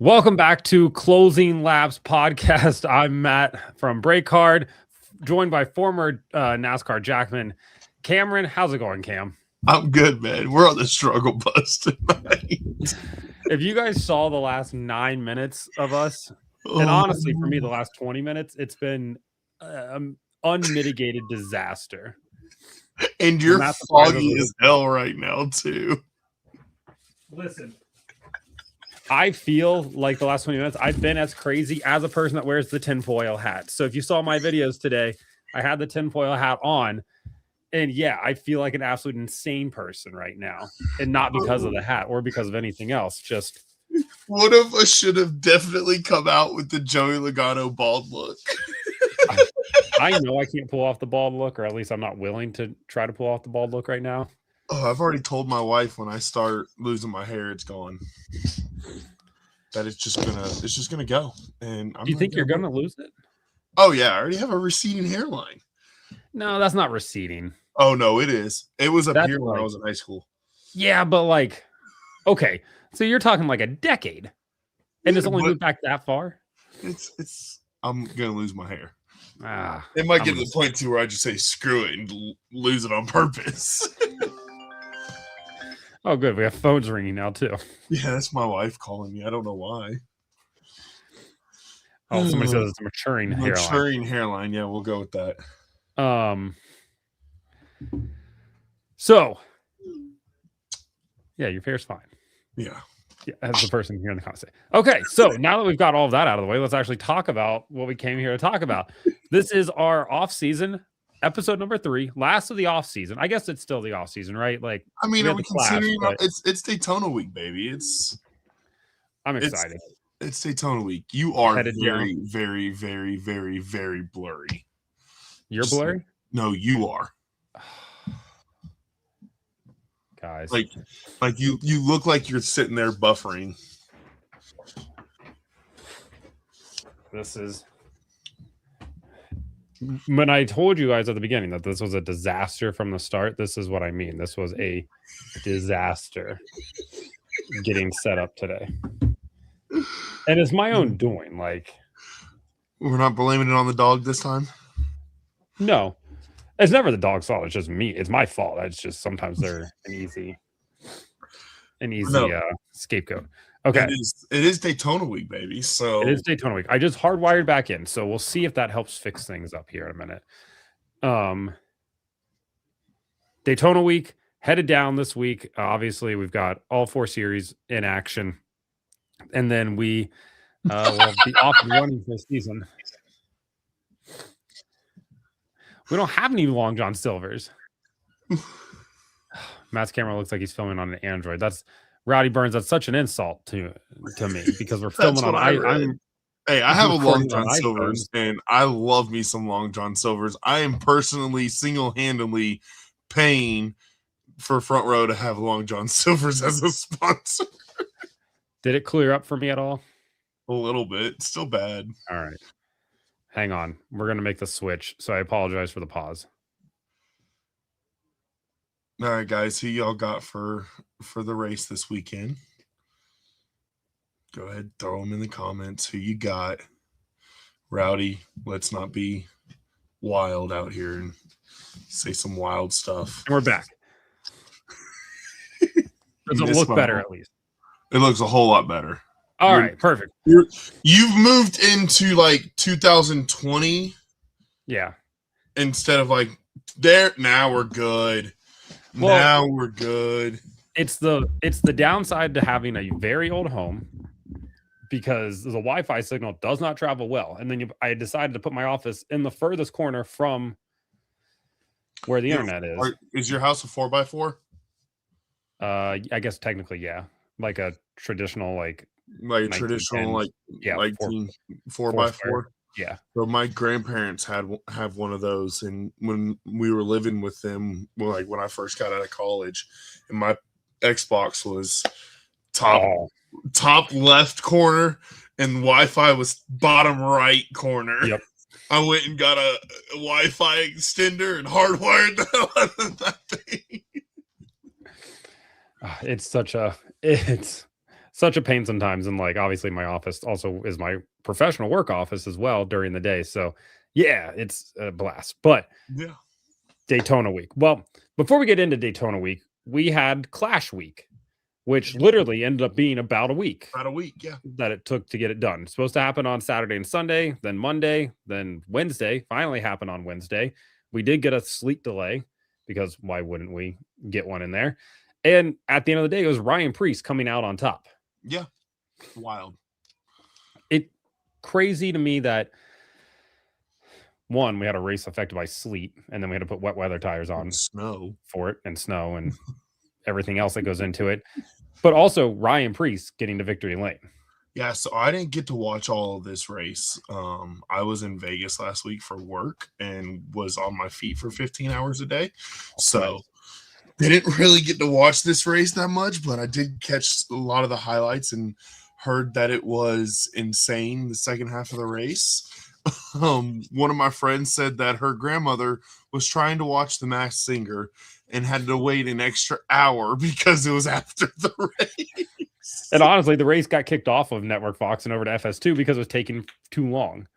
Welcome back to Closing Laps Podcast. I'm Matt from Brake Hard, joined by former NASCAR Jackman, Cameron. How's it going, Cam? I'm good, man. We're on the struggle bus tonight. If you guys saw the last 9 minutes of us, and honestly, for me, the last 20 minutes, it's been unmitigated disaster. And you're foggy as hell right now, too. Listen. I feel like the last 20 minutes, I've been as crazy as a person that wears the tinfoil hat. So if you saw my videos today, I had the tinfoil hat on. And yeah, I feel like an absolute insane person right now. And not because of the hat or because of anything else. Just one of us should have definitely come out with the Joey Logano bald look. I know I can't pull off the bald look, or at least I'm not willing to try to pull off the bald look right now. Oh, I've already told my wife when I start losing my hair, it's gone. That it's just gonna go. And do you think you're gonna lose it? Oh yeah, I already have a receding hairline. No, that's not receding. Oh no, it is. It was up here when I was in high school. Yeah, but like, okay, so you're talking like a decade, and it's only moved back that far. It's. I'm gonna lose my hair. It might get to the point too where I just say screw it and lose it on purpose. Oh, good. We have phones ringing now, too. Yeah, that's my wife calling me. I don't know why. Oh, somebody says it's a maturing hairline. Maturing hairline. Yeah, we'll go with that. So, yeah, your hair's fine. Yeah. Yeah, as the person here in the comments. Okay, so now that we've got all of that out of the way, let's actually talk about what we came here to talk about. This is our off-season episode number 3, last of the off season. I guess it's still the off season, right? Like, I mean, are we considering it's Daytona week, baby? I'm excited. It's Daytona week. You are very, very, very, very, very blurry. You're blurry? No, you are. Guys, like you look like you're sitting there buffering. This is. When I told you guys at the beginning that this was a disaster from the start, this is what I mean. This was a disaster getting set up today. And it's my own doing. Like, we're not blaming it on the dog this time? No. It's never the dog's fault. It's just me. It's my fault. It's just sometimes they're an easy scapegoat. Okay. It is Daytona week, baby. So it is Daytona week. I just hardwired back in. So we'll see if that helps fix things up here in a minute. Daytona week headed down this week. Obviously, we've got all 4 series in action. And then we will be off and running for the season. We don't have any Long John Silvers. Matt's camera looks like he's filming on an Android. That's Rowdy Burns. That's such an insult to me because we're filming on. I have a Long John Silvers, and I love me some Long John Silvers. I am personally single-handedly paying for Front Row to have Long John Silvers as a sponsor. Did it clear up for me at all? A little bit. It's still bad. All right. Hang on. We're going to make the switch, so I apologize for the pause. All right, guys. Who y'all got for the race this weekend? Go ahead, throw them in the comments. Who you got? Rowdy, let's not be wild out here and say some wild stuff. And we're back. Does it look better at least? It looks a whole lot better. All right, perfect. You've moved into like 2020. Yeah. Instead of like there, now we're good. Well, now we're good. It's the downside to having a very old home because the Wi-Fi signal does not travel well. And then I decided to put my office in the furthest corner from where the internet is. Is your house a 4x4? I guess technically, yeah. Like a traditional, like traditional, like 4x4. Yeah. So my grandparents have one of those, and when we were living with them, like when I first got out of college, and my Xbox was top left corner, and Wi-Fi was bottom right corner. Yep. I went and got a Wi-Fi extender and hardwired that thing. It's such a pain sometimes. And like, obviously my office also is my professional work office as well during the day. So yeah, it's a blast. But Yeah. Daytona week. Well, before we get into Daytona week, we had Clash week, which literally ended up being about a week. About a week, yeah. That it took to get it done. It's supposed to happen on Saturday and Sunday, then Monday, then Wednesday. Finally happened on Wednesday. We did get a sleep delay because why wouldn't we get one in there? And at the end of the day, it was Ryan Preece coming out on top. Yeah. Wild. It crazy to me that one, we had a race affected by sleet, and then we had to put wet weather tires on Snow for it, and snow and everything else that goes into it. But also Ryan Preece getting to victory lane. Yeah, so I didn't get to watch all of this race. I was in Vegas last week for work and was on my feet for 15 hours a day. So didn't really get to watch this race that much, but I did catch a lot of the highlights and heard that it was insane the second half of the race. One of my friends said that her grandmother was trying to watch The Masked Singer and had to wait an extra hour because it was after the race. And honestly, the race got kicked off of Network Fox and over to FS2 because it was taking too long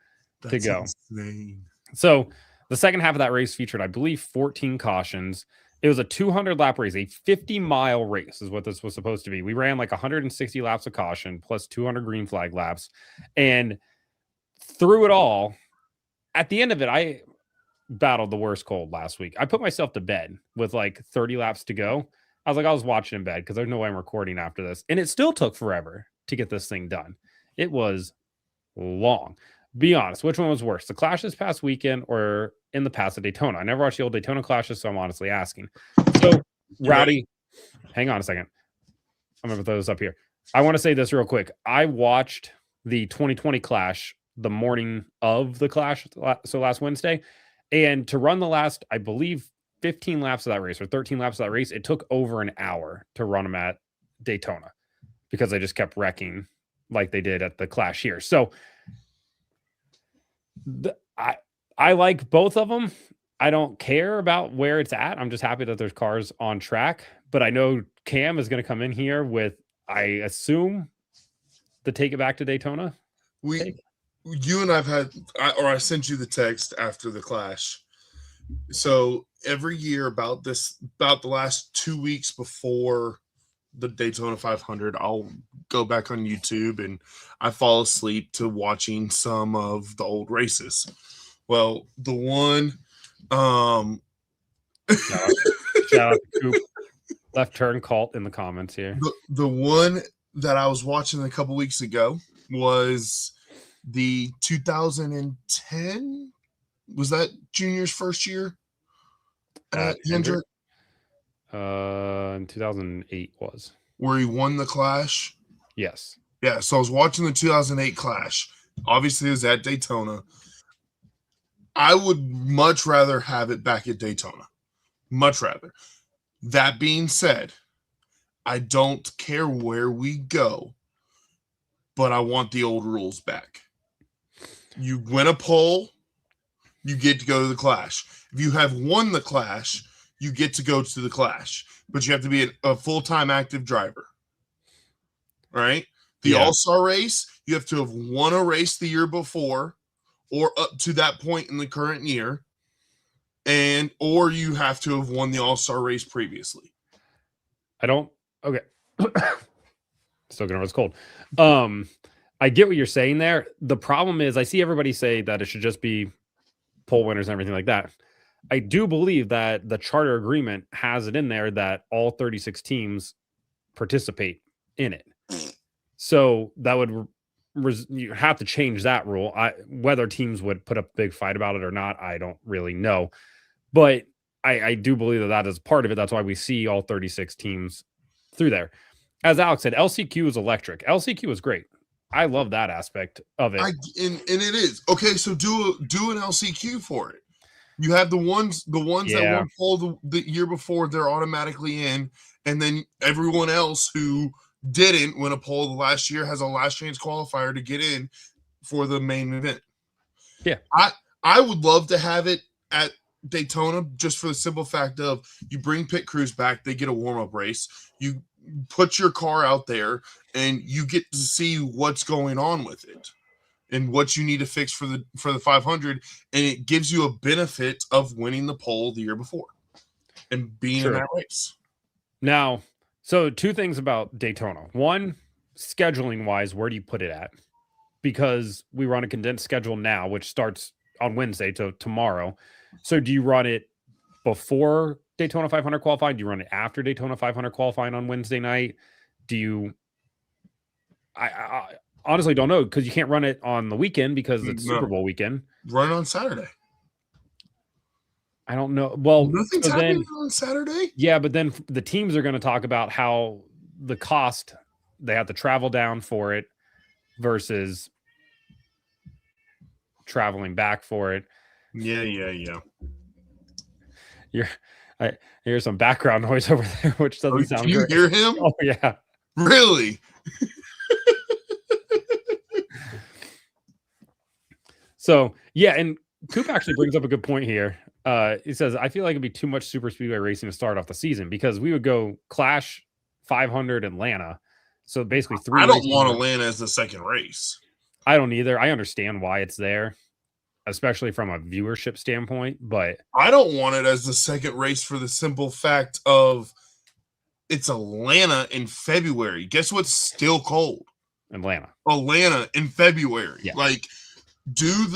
to go. Insane. So the second half of that race featured, I believe, 14 cautions. It was a 200-lap race, a 50-mile race is what this was supposed to be. We ran like 160 laps of caution plus 200 green flag laps. And through it all, at the end of it, I battled the worst cold last week. I put myself to bed with like 30 laps to go. I was like, I was watching in bed because there's no way I'm recording after this. And it still took forever to get this thing done. It was long. Be honest, which one was worse? The Clash this past weekend or in the past at Daytona? I never watched the old Daytona Clashes, so I'm honestly asking. So, Rowdy, hang on a second. I'm going to throw this up here. I want to say this real quick. I watched the 2020 Clash the morning of the Clash, so last Wednesday. And to run the last, I believe, 15 laps of that race or 13 laps of that race, it took over an hour to run them at Daytona because they just kept wrecking like they did at the Clash here. So I like both of them. I don't care about where it's at. I'm just happy that there's cars on track. But I know Cam is going to come in here with, I assume, the take it back to Daytona. You and I sent you the text after the Clash. So every year about the last 2 weeks before the Daytona 500, I'll go back on YouTube and I fall asleep to watching some of the old races. Well, the one, shout out to Coop. Left turn cult in the comments here. The one that I was watching a couple weeks ago was the 2010. Was that Junior's first year at Hendrick? In 2008 was. Where he won the Clash? Yes. Yeah, so I was watching the 2008 Clash. Obviously, it was at Daytona. I would much rather have it back at Daytona. Much rather. That being said, I don't care where we go, but I want the old rules back. You win a pole, you get to go to the Clash. If you have won the Clash, you get to go to the Clash, but you have to be a full-time active driver. Right? The All-Star race, you have to have won a race the year before or up to that point in the current year, or you have to have won the All-Star race previously. Okay. Still gonna it's cold. I get what you're saying there. The problem is I see everybody say that it should just be pole winners and everything like that. I do believe that the charter agreement has it in there that all 36 teams participate in it. So that would you have to change that rule. Whether teams would put up a big fight about it or not, I don't really know. But I do believe that is part of it. That's why we see all 36 teams through there. As Alex said, LCQ is electric. LCQ is great. I love that aspect of it. And it is. Okay, so do an LCQ for it. You have the ones that won pole the year before, they're automatically in, and then everyone else who didn't win a pole the last year has a last chance qualifier to get in for the main event. Yeah. I would love to have it at Daytona just for the simple fact of you bring pit crews back, they get a warm-up race, you put your car out there, and you get to see what's going on with it and what you need to fix for the 500, and it gives you a benefit of winning the pole the year before and being in that race. Now, so two things about Daytona. One, scheduling wise, where do you put it at? Because we run a condensed schedule now, which starts on Wednesday to tomorrow. So do you run it before Daytona 500 qualifying? Do you run it after Daytona 500 qualifying on Wednesday night? Do you? I honestly don't know, because you can't run it on the weekend because it's Super Bowl weekend. Run it on Saturday. I don't know. Well, nothing's happening on Saturday. Yeah, but then the teams are going to talk about how the cost, they have to travel down for it versus traveling back for it. Yeah. I hear some background noise over there, which doesn't sound great. Can you hear him? Oh yeah. Really? So yeah, and Coop actually brings up a good point here. He says, I feel like it'd be too much super speedway racing to start off the season, because we would go Clash 500 Atlanta. So basically 3. I don't want Atlanta as the second race. I don't either. I understand why it's there, especially from a viewership standpoint, but I don't want it as the second race for the simple fact of it's Atlanta in February. Guess what's still cold? Atlanta in February. Yeah. Like, do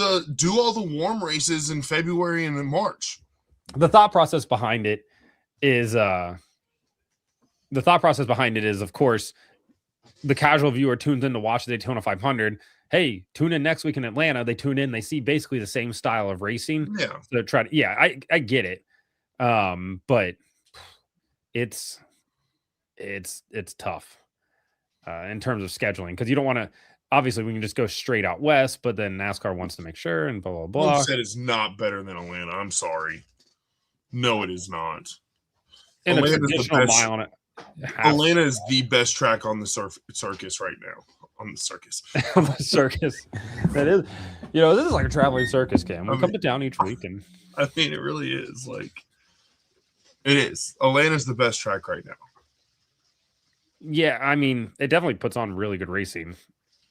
all the warm races in February and in March. The thought process behind it is of course, the casual viewer tunes in to watch the Daytona 500. Hey, tune in next week in Atlanta. They tune in, they see basically the same style of racing. Yeah. So I get it. But it's tough in terms of scheduling, because you don't want to. Obviously, we can just go straight out west, but then NASCAR wants to make sure, and blah, blah, blah. Luke said it's not better than Atlanta. I'm sorry. No, it is not. And Atlanta, a traditional mile on it. Atlanta is the best track on the circus right now. On the circus. On the circus. That is, this is like a traveling circus, Cam. We come to town each week. And I mean, it really is. Like, it is. Atlanta's the best track right now. Yeah, I mean, it definitely puts on really good racing.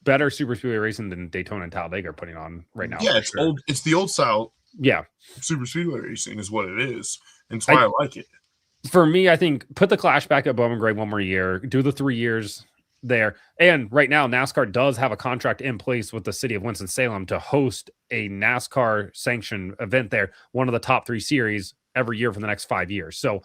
Better super speedway racing than Daytona and Talladega are putting on right now. Yeah, it's old. It's the old style. Yeah, super speedway racing is what it is, and that's why I like it. For me, I think put the Clash back at Bowman Gray one more year. Do the 3 years there, and right now NASCAR does have a contract in place with the city of Winston-Salem to host a NASCAR sanctioned event there, one of the top 3 series every year for the next 5 years. So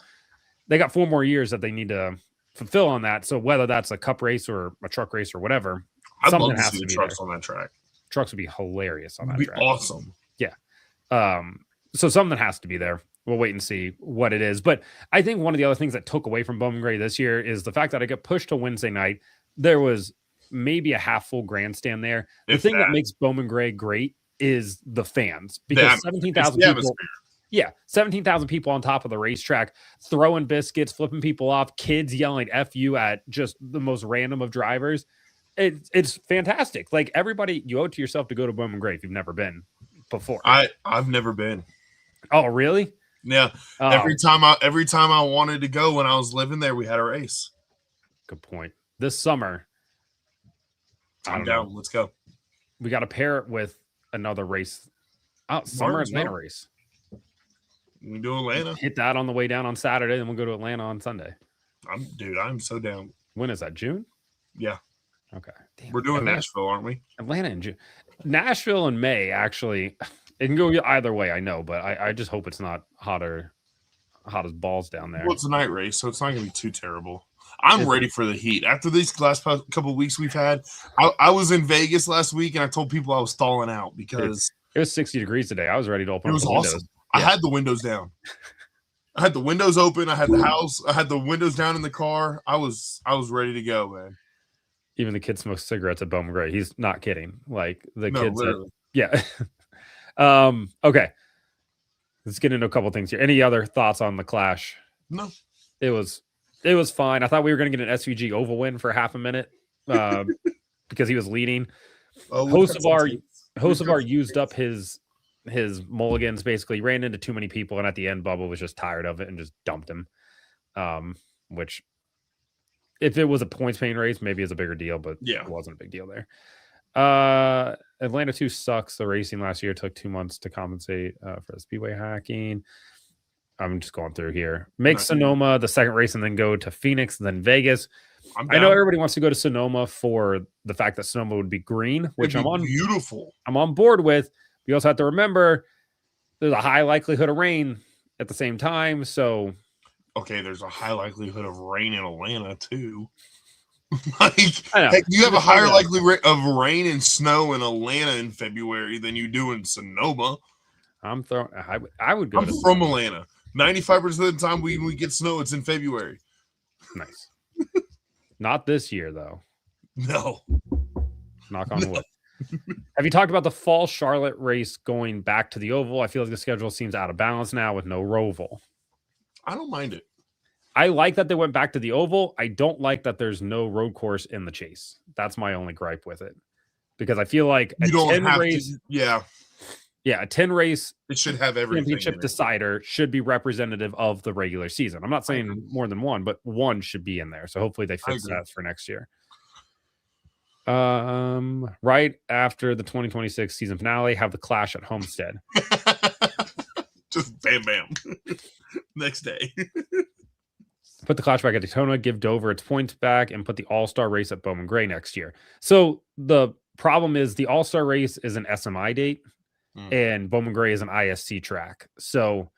they got 4 more years that they need to fulfill on that. So whether that's a cup race or a truck race or whatever. I'd love to see the trucks on that track. Trucks would be hilarious on that track. Awesome. Yeah. So something has to be there. We'll wait and see what it is. But I think one of the other things that took away from Bowman Gray this year is the fact that I got pushed to Wednesday night. There was maybe a half full grandstand there. The thing that makes Bowman Gray great is the fans, because 17,000 people. Yeah, 17,000 people on top of the racetrack, throwing biscuits, flipping people off, kids yelling F you at just the most random of drivers. It's fantastic. Like, everybody, you owe it to yourself to go to Bowman Gray if you've never been before. I've never been. Oh, really? Yeah. Every time I wanted to go when I was living there, we had a race. Good point. This summer, I'm down. Let's go. We got to pair it with another race. Summer Atlanta race. We do Atlanta. Hit that on the way down on Saturday, then we'll go to Atlanta on Sunday. I'm so down. When is that? June? Yeah. Okay. Damn, we're doing Nashville, aren't we? Atlanta in June. Nashville in May, actually. It can go either way, I know, but I just hope it's not hot as balls down there. Well, it's a night race, so it's not going to be too terrible. I'm ready for the heat. After these last couple of weeks we've had, I was in Vegas last week, and I told people I was stalling out because it was 60 degrees today. I was ready to open. It was awesome. Yeah. I had the windows down. I had the windows open. I had the house. I had the windows down in the car. I was ready to go, man. Even the kid smokes cigarettes at Bowman Gray. He's not kidding. Like, the kids. Yeah. Okay. Let's get into a couple things here. Any other thoughts on the Clash? No. It was fine. I thought we were going to get an SVG oval win for half a minute because he was leading. Hocevar used up his mulligans, basically ran into too many people, and at the end Bubba was just tired of it and just dumped him, which If it was a points paying race, maybe it's a bigger deal, but Yeah. it wasn't a big deal there. Atlanta 2 sucks. The racing last year took 2 months to compensate for the speedway hacking. I'm just going through here. Make Sonoma the second race and then go to Phoenix, then Vegas. I know everybody wants to go to Sonoma for the fact that Sonoma would be green, which beautiful. I'm on board with. You also have to remember there's a high likelihood of rain at the same time. So, okay, there's a high likelihood of rain in Atlanta too. Like, heck, you have a higher likelihood of rain and snow in Atlanta in February than you do in Sonoma. I would go. I'm from Atlanta. 95% of the time we get snow, it's in February. Nice. Not this year though. No. Knock on wood. Have you talked about the fall Charlotte race going back to the oval? I feel like the schedule seems out of balance now with no Roval. I don't mind it. I like that they went back to the oval. I don't like that there's no road course in the chase. That's my only gripe with it. Because I feel like a 10 race, a 10 race, it should have everything. Championship decider should be representative of the regular season. I'm not saying more than one, but one should be in there. So hopefully they fix that for next year. Right after the 2026 season finale, have the clash at Homestead. Just bam, bam. Next day. Put the clash back at Daytona, give Dover its points back, and put the All-Star race at Bowman Gray next year. So the problem is the All-Star race is an SMI date, and Bowman Gray is an ISC track. So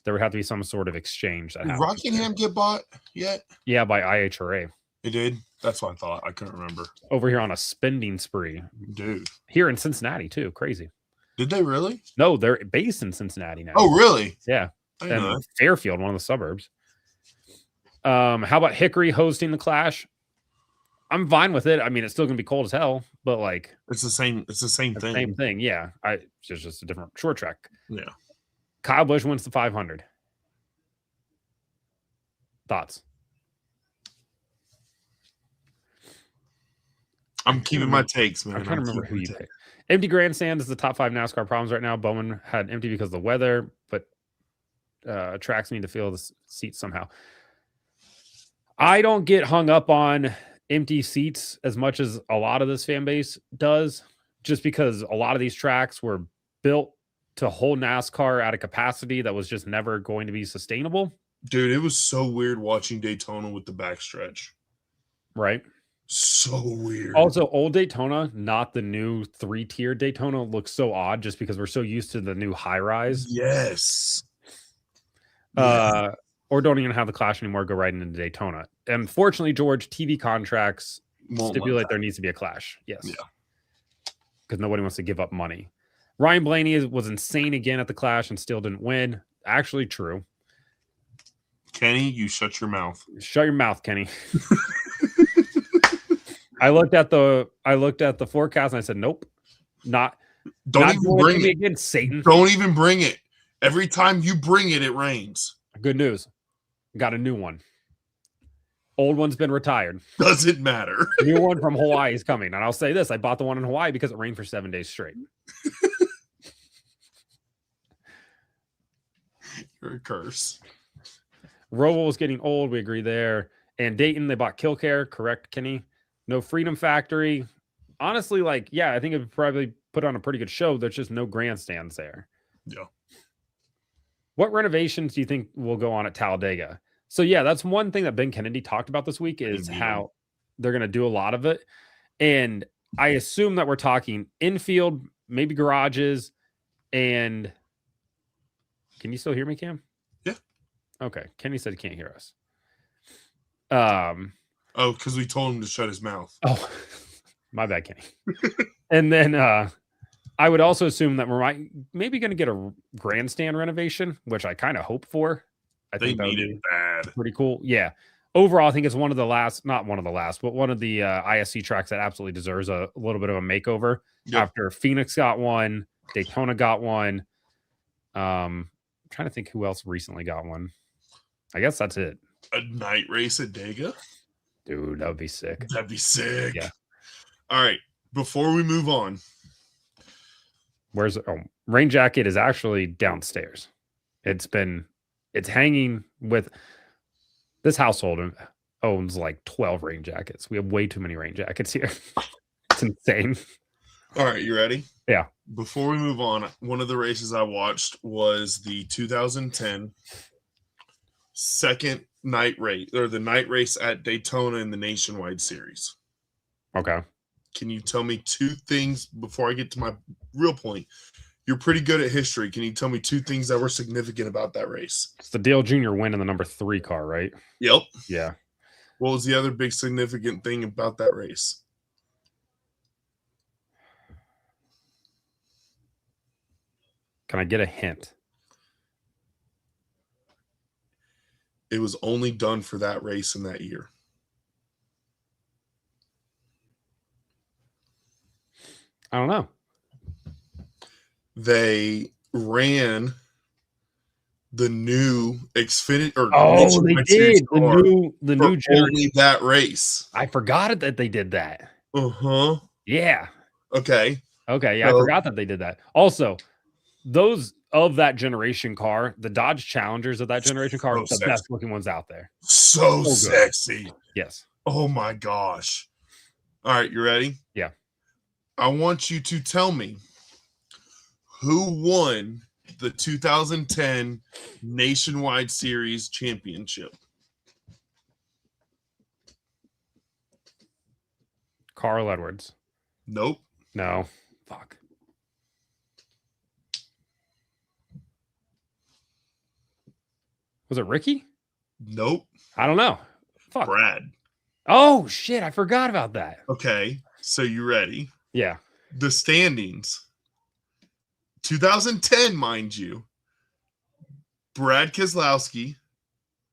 there would have to be some sort of exchange. Did Rockingham get bought yet? Yeah, by IHRA. It did? That's what I thought. I couldn't remember. Over here on a spending spree. Dude. Here in Cincinnati, too. Crazy. Did they really? No, they're based in Cincinnati now. Oh, really? Yeah. And Fairfield, one of the suburbs. How about Hickory hosting the clash? I'm fine with it. I mean, it's still gonna be cold as hell, but like it's the same thing. Same thing, yeah. It's just a different short track. Yeah. Kyle Busch wins the 500. Thoughts? I'm keeping my takes, man. I'm trying to remember who you picked. Empty grandstand is the top 5 NASCAR problems right now. Bowman had empty because of the weather, but tracks need to fill the seats somehow. I don't get hung up on empty seats as much as a lot of this fan base does, just because a lot of these tracks were built to hold NASCAR at a capacity that was just never going to be sustainable. Dude, it was so weird watching Daytona with the backstretch. Right? So weird. Also, old Daytona, not the new 3-tier Daytona, looks so odd just because we're so used to the new high rise. Yes. Or don't even have the clash anymore, go right into Daytona. Unfortunately, George, TV contracts stipulate there needs to be a clash. Yes. Yeah. Because nobody wants to give up money. Ryan Blaney was insane again at the clash and still didn't win. Actually true. Kenny, you shut your mouth. Shut your mouth, Kenny. I looked at the forecast and I said, nope. Don't even bring it again, Satan. Don't even bring it. Every time you bring it, it rains. Good news. Got a new one. Old one's been retired. Doesn't matter. New one from Hawaii is coming. And I'll say this. I bought the one in Hawaii because it rained for 7 days straight. You're a curse. Roval was getting old. We agree there. And Dayton, they bought Killcare. Correct, Kenny? No Freedom Factory. Honestly, I think it would probably put on a pretty good show. There's just no grandstands there. Yeah. What renovations do you think will go on at Talladega? So, yeah, that's one thing that Ben Kennedy talked about this week is how they're going to do a lot of it. And I assume that we're talking infield, maybe garages, and can you still hear me, Cam? Yeah. Okay. Kenny said he can't hear us. Oh, because we told him to shut his mouth. Oh, my bad, Kenny. And then I would also assume that we're maybe going to get a grandstand renovation, which I kind of hope for. I think that would be bad. Pretty cool. Yeah. Overall, I think it's one of the last, not one of the last, but one of the ISC tracks that absolutely deserves a little bit of a makeover. Yep. After Phoenix got one, Daytona got one. I'm trying to think who else recently got one. I guess that's it. A night race at Dega? Dude, that would be sick. That'd be sick. Yeah. All right. Before we move on. Rain jacket is actually downstairs. It's hanging with this household. owns like 12 rain jackets. We have way too many rain jackets here. It's insane. All right, you ready? Yeah. Before we move on, one of the races I watched was the 2010 second night race, or the night race at Daytona in the Nationwide Series. Okay. Can you tell me two things before I get to my real point? You're pretty good at history. Can you tell me two things that were significant about that race? It's the Dale Jr. win in the number 3 car, right? Yep. Yeah. What was the other big significant thing about that race? Can I get a hint? It was only done for that race in that year. I don't know. They ran the new Xfinity or they did the new only that race. I forgot that they did that. Uh-huh. Yeah. Okay. Yeah, so, I forgot that they did that. Also, those of that generation car, the Dodge Challengers of that generation car, the best looking ones out there. So sexy. Yes. Oh my gosh. All right, you ready? Yeah. I want you to tell me who won the 2010 Nationwide Series championship. Carl Edwards. Nope. No. Fuck. Was it Ricky? Nope. I don't know. Fuck. Brad. Oh, shit. I forgot about that. Okay. So you ready? Yeah. The standings. 2010, mind you. Brad Keselowski,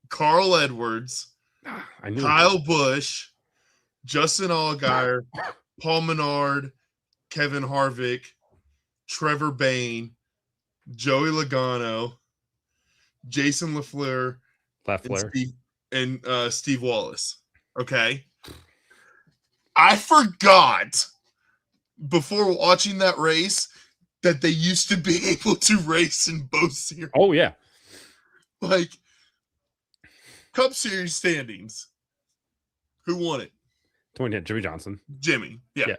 Carl Edwards, Kyle Busch, Justin Allgaier, Paul Menard, Kevin Harvick, Trevor Bayne, Joey Logano, Jason Lafleur, and Steve Wallace. Okay. I forgot before watching that race that they used to be able to race in both series. Oh, yeah. Like, Cup Series standings. Who won it? Jimmy Johnson. Jimmy. Yeah.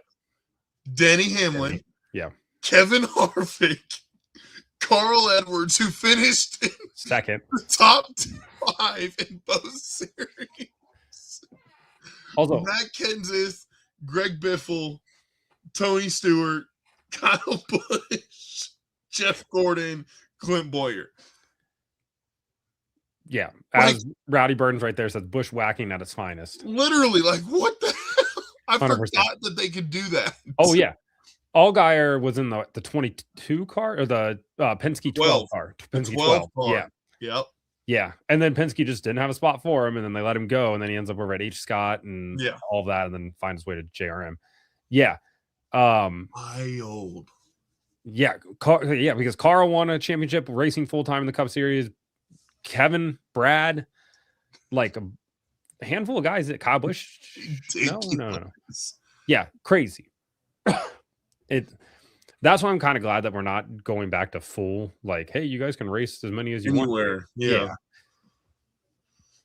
Denny Hamlin. Denny. Yeah. Kevin Harvick. Carl Edwards, who finished in second. The top 5 in both series. Also, Matt Kenseth, Greg Biffle, Tony Stewart, Kyle Busch, Jeff Gordon, Clint Boyer. Yeah, as Rowdy Burns right there says, bushwhacking at its finest. Literally, like, what the hell? I 100%. Forgot that they could do that. Oh, yeah. Allgaier was in the 22 car or the Penske 12 car. Penske 12 car. Yeah. Yep. Yeah. And then Penske just didn't have a spot for him, and then they let him go, and then he ends up over at H. Scott and all of that, and then finds his way to JRM. Yeah. Wild. Yeah. Because Carl won a championship racing full-time in the Cup Series. Kevin, Brad, like a handful of guys at Kyle Busch. No. Yeah, crazy. That's why I'm kind of glad that we're not going back to full, like, hey, you guys can race as many as you want. Yeah.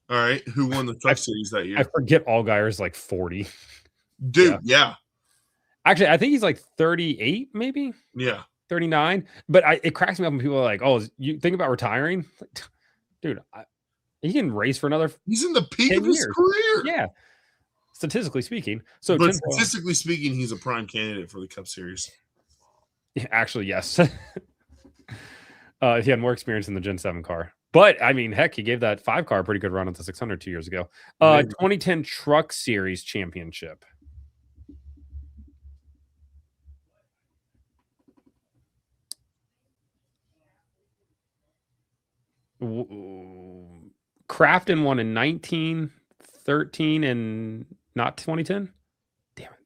All right. Who won the Cup Series that year? I forget Allgaier's like 40. Dude, yeah. Actually, I think he's like 38, maybe. Yeah. 39. But it cracks me up when people are like, oh, you think about retiring? Like, dude, he can race for another. He's in the peak of his career. Yeah. Statistically speaking. But statistically speaking, he's a prime candidate for the Cup Series. Yeah, actually, yes. He had more experience in the Gen 7 car. But, I mean, heck, he gave that 5 car a pretty good run at the 600 2 years ago. 2010 Truck Series Championship. Crafton won in 1913 and not 2010. Damn it.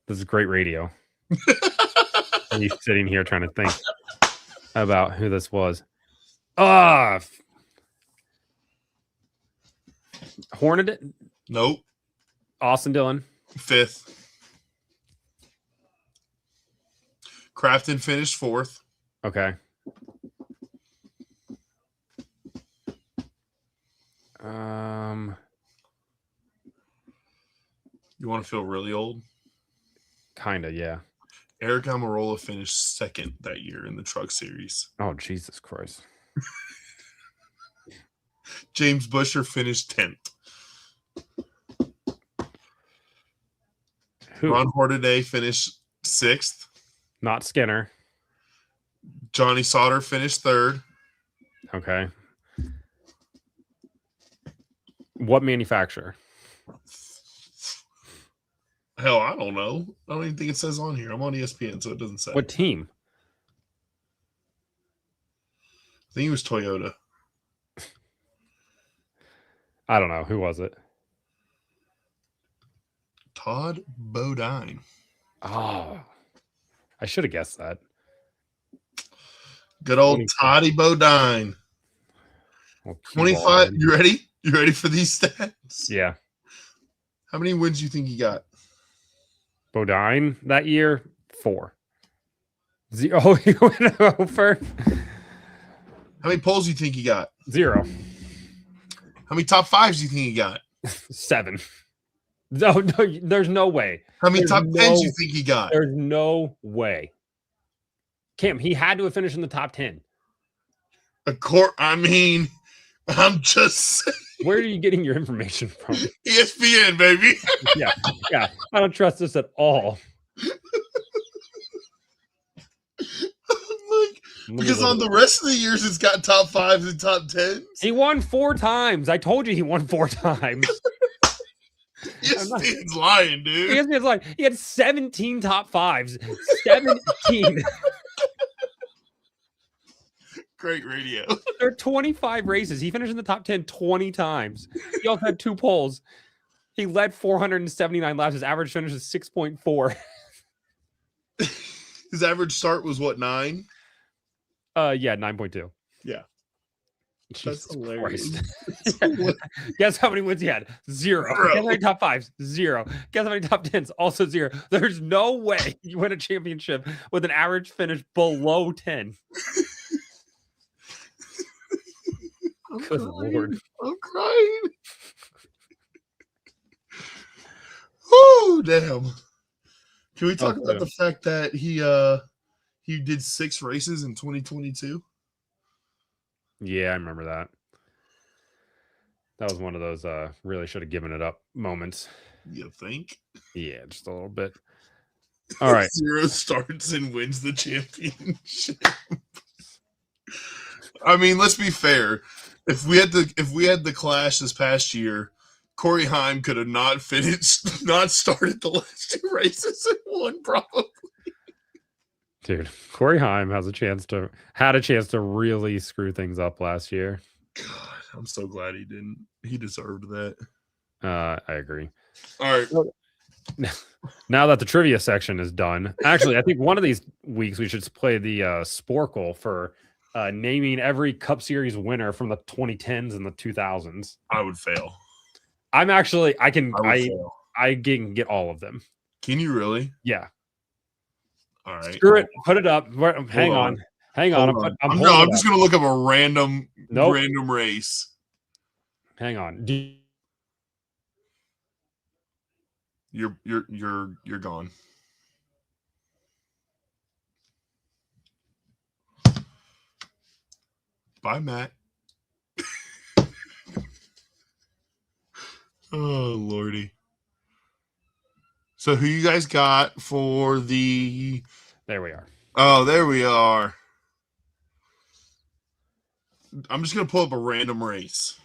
This is great radio. And he's sitting here trying to think about who this was. Hornet? Nope. Austin Dillon. 5th. Crafton finished 4th. Okay. You want to feel really old? Kinda, yeah. Eric Almirola finished second that year in the Truck Series. Oh, Jesus Christ. James Buescher finished 10th. Who? Ron Hornaday finished 6th. Not Skinner. Johnny Sauter finished 3rd. Okay. What manufacturer? Hell, I don't know. I don't even think it says on here. I'm on ESPN, so it doesn't say. What team? I think it was Toyota. I don't know. Who was it? Todd Bodine. Oh, I should have guessed that. Good old Toddy Bodine. 25. You ready? You ready for these stats? Yeah. How many wins do you think he got? Bodine that year, 4. Oh, he went over. How many polls do you think he got? 0. How many top 5s do you think he got? 7. No, there's no way. How many top 10s do you think he got? There's no way. Cam, he had to have finished in the top 10. I mean, I'm just saying. Where are you getting your information from? ESPN, baby. Yeah. I don't trust this at all. Because on the rest of the years, it's got top 5s and top 10s. He won 4 times. I told you he won 4 times. ESPN's lying, dude. ESPN's lying. He had 17 top 5s. 17. Great radio. There are 25 races. He finished in the top 10 20 times. He also had 2 poles. He led 479 laps. His average finish is 6.4. His average start was what, 9? Yeah, 9.2. Yeah. Jesus That's hilarious. Christ. Guess how many wins he had? 0. Guess how many top 5s? 0. Guess how many top 10s? Also 0. There's no way you win a championship with an average finish below 10. Good Lord. I'm crying. Oh, damn. Can we talk about the fact that he did 6 races in 2022? Yeah, I remember that. That was one of those really should have given it up moments. You think? Yeah, just a little bit. All right. 0 starts and wins the championship. I mean, let's be fair. If we had the clash this past year, Corey Heim could have not started the last 2 races and won probably. Dude, Corey Heim had a chance to really screw things up last year. God, I'm so glad he didn't. He deserved that. I agree. All right. Now that the trivia section is done, actually, I think one of these weeks we should play the Sporkle for naming every Cup Series winner from the 2010s and the 2000s. I would fail. I can get all of them. Can you really? Yeah. All right. Screw it. Put it up. Hang on. I'm just gonna look up a random race. Hang on. You're gone. Bye, Matt. Oh, Lordy. So who you guys got for the... There we are. Oh, there we are. I'm just going to pull up a random race.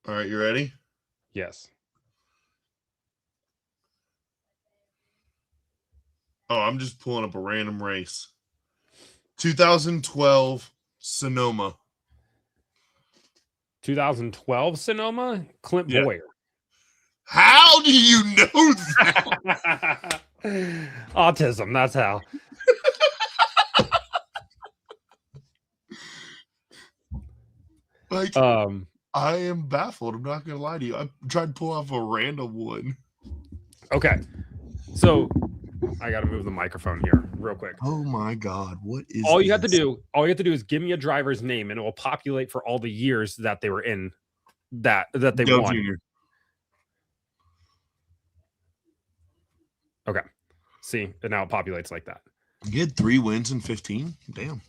All right, you ready? Yes. Oh, I'm just pulling up a random race. 2012 Sonoma. 2012 Sonoma? Clint Boyer. How do you know that? Autism, that's how. Like, I am baffled. I'm not gonna lie to you. I tried to pull off a random one. Okay. So I got to move the microphone here real quick. Oh my god, what is all you have to do is give me a driver's name and it will populate for all the years that they were in that they Dale won. Jr. Okay. See, and now it populates like that. He had 3 wins in 15. Damn.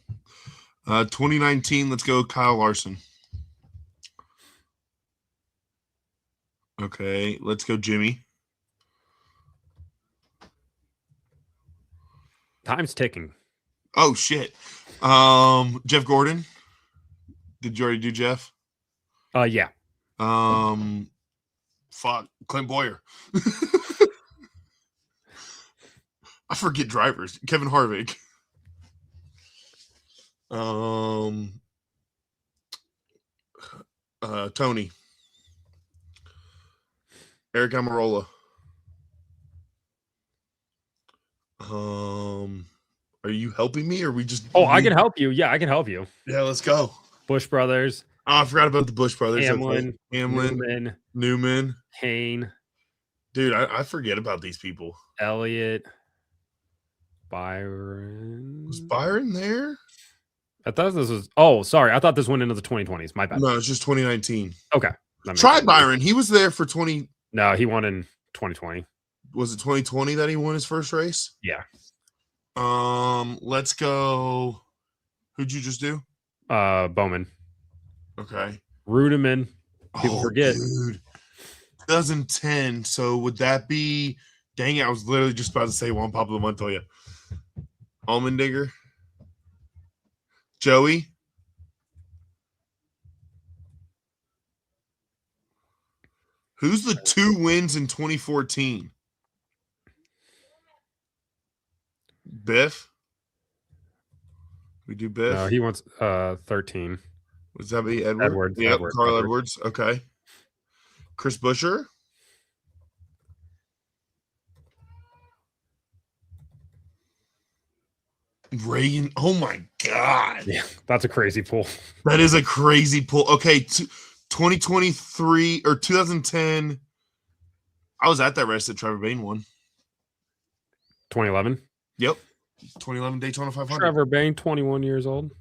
2019, let's go Kyle Larson. Okay, let's go Jimmy. Time's ticking. Oh shit. Jeff Gordon. Did you already do Jeff? Yeah. Fuck. Clint Boyer. I forget drivers. Kevin Harvick. Tony. Eric Amarola. Are you helping me or are we just I can help you. Yeah, I can help you. Yeah, let's go. Bush Brothers. Oh, I forgot about the Bush Brothers. Hamlin, okay. Newman. Kane. Dude, I forget about these people. Elliott. Byron. Was Byron there? I thought this was sorry. I thought this went into the 2020s. My bad. No, it's just 2019. Okay. Try Byron. He was there for 20. No, he won in 2020. Was it 2020 that he won his first race? Yeah. Let's go. Who'd you just do? Bowman. Okay. Rudiman. People forget. Dude. 2010. So would that be? Dang it! I was literally just about to say Juan Pablo Montoya. Allmendinger. Joey. Who's the 2 wins in 2014? Biff. We do Biff. No, he wants 13. Was that be Edward? Edwards. Yep, Carl Edwards. Okay. Chris Buescher. Reagan. Oh my God. Yeah, that's a crazy pull. That is a crazy pull. Okay, 2023 or 2010. I was at that race that Trevor Bayne won. 2011? Yep. 2011 Daytona 500. Trevor Bayne, 21 years old.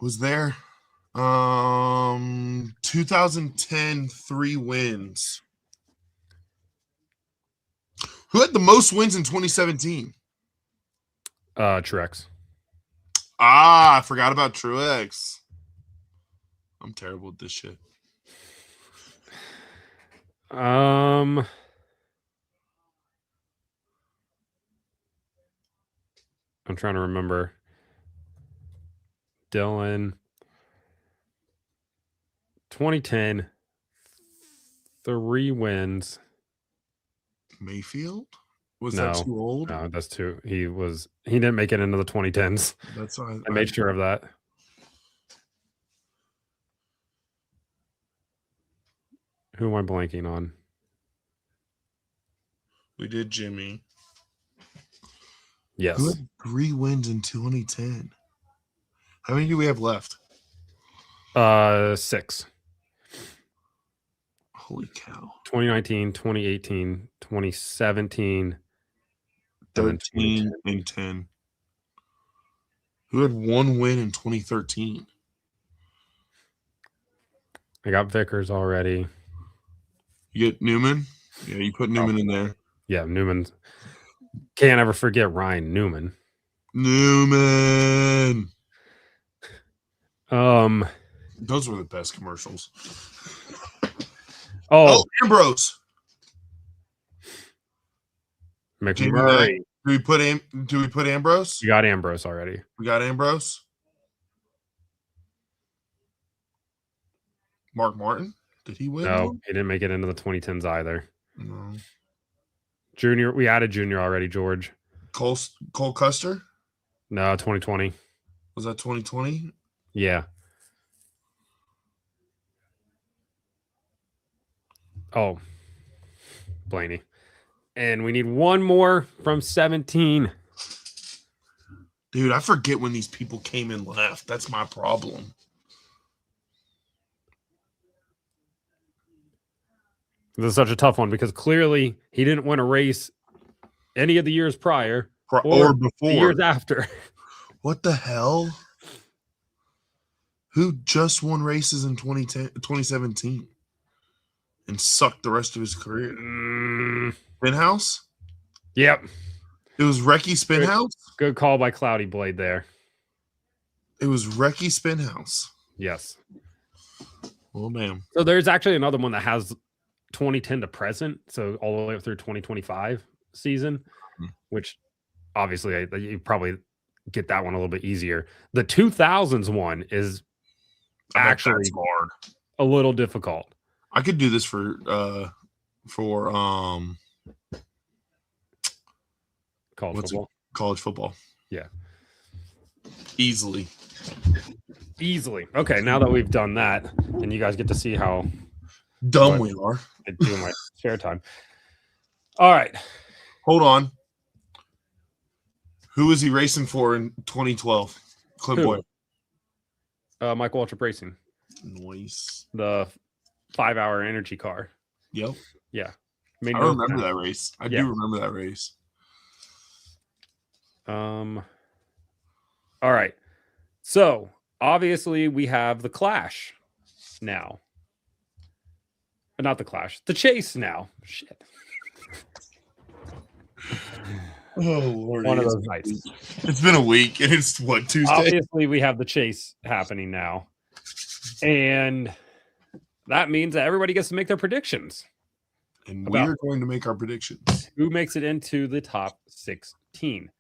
Was there. 2010, 3 wins. Who had the most wins in 2017? Truex. I forgot about Truex. I'm terrible at this shit. I'm trying to remember. Dylan. 2010. 3 wins. Mayfield? Was that too old? No, that's too. He didn't make it into the 2010s. That's why I made sure of that. Who am I blanking on? We did Jimmy. Yes. Who had 3 wins in 2010? How many do we have left? 6. Holy cow. 2019, 2018, 2017, 13 and 10. Who had 1 win in 2013? I got Vickers already. You get Newman? Yeah, you put Newman in there. Yeah, Newman. Can't ever forget Ryan Newman. Newman. Those were the best commercials. Oh, Ambrose. McMurray. Do we put Ambrose? You got Ambrose already. We got Ambrose. Mark Martin. Did he win? No, he didn't make it into the 2010s either. No. Junior, we added Junior already, George. Cole Custer? No, 2020. Was that 2020? Yeah. Oh, Blaney. And we need one more from 17. Dude, I forget when these people came and left. That's my problem. This is such a tough one because clearly he didn't win a race any of the years prior or the before. years after. What the hell? Who just won races in 2017 and sucked the rest of his career? Spinhouse? Yep. It was Recky Spinhouse? Good call by Cloudy Blade there. It was Recky Spinhouse. Yes. Well, damn. So there's actually another one that has 2010 to present, so all the way up through 2025 season, which obviously you probably get that one a little bit easier. The 2000s one is actually hard. A little difficult. I could do this for college football. Yeah. Easily. Okay, now that we've done that, and you guys get to see how dumb we are. I do in my spare time. All right. Hold on. Who was he racing for in 2012? Clint Boyer. Michael Waltrip Racing. Nice. The 5-hour energy car. Yep. Yeah. I remember that race. I do remember that race. All right. So obviously we have the Clash now. But not the Clash. The Chase now. Shit. Oh, Lord. One of those nights. It's been a week, and it's what, Tuesday? Obviously, we have the Chase happening now. And that means that everybody gets to make their predictions. And we are going to make our predictions. Who makes it into the top 16?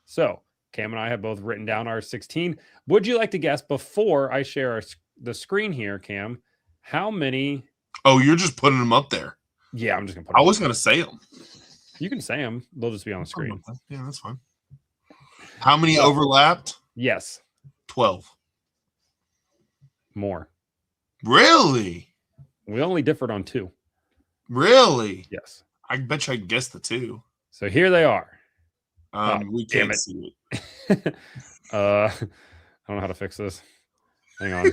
So, Cam and I have both written down our 16. Would you like to guess before I share the screen here, Cam, how many? Oh, you're just putting them up there. Yeah, I'm just going to put them I was going to say them. You can say them. They'll just be on the screen. Yeah, that's fine. How many overlapped? Yes. 12. More. Really? We only differed on 2. Really? Yes. I bet you I guessed the 2. So here they are. We can't see it. I don't know how to fix this. Hang on.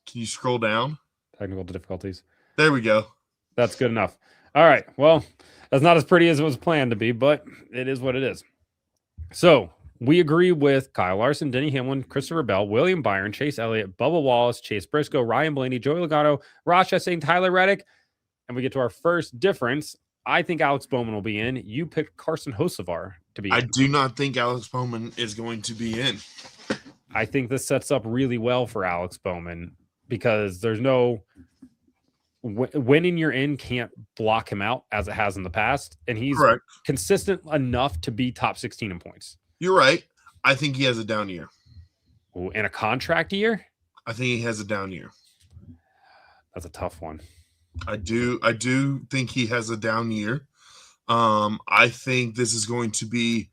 Can you scroll down? Technical difficulties. There we go. That's good enough. All right. Well, that's not as pretty as it was planned to be, but it is what it is. So we agree with Kyle Larson, Denny Hamlin, Christopher Bell, William Byron, Chase Elliott, Bubba Wallace, Chase Briscoe, Ryan Blaney, Joey Logano, Ross Chastain, Tyler Reddick. And we get to our first difference. I think Alex Bowman will be in. You picked Carson Hocevar to be in. I do not think Alex Bowman is going to be in. I think this sets up really well for Alex Bowman because there's no winning you're in can't block him out as it has in the past. And he's consistent enough to be top 16 in points. You're right. I think he has a down year. Ooh, in a contract year? I think he has a down year. That's a tough one. I do think he has a down year. I think this is going to be,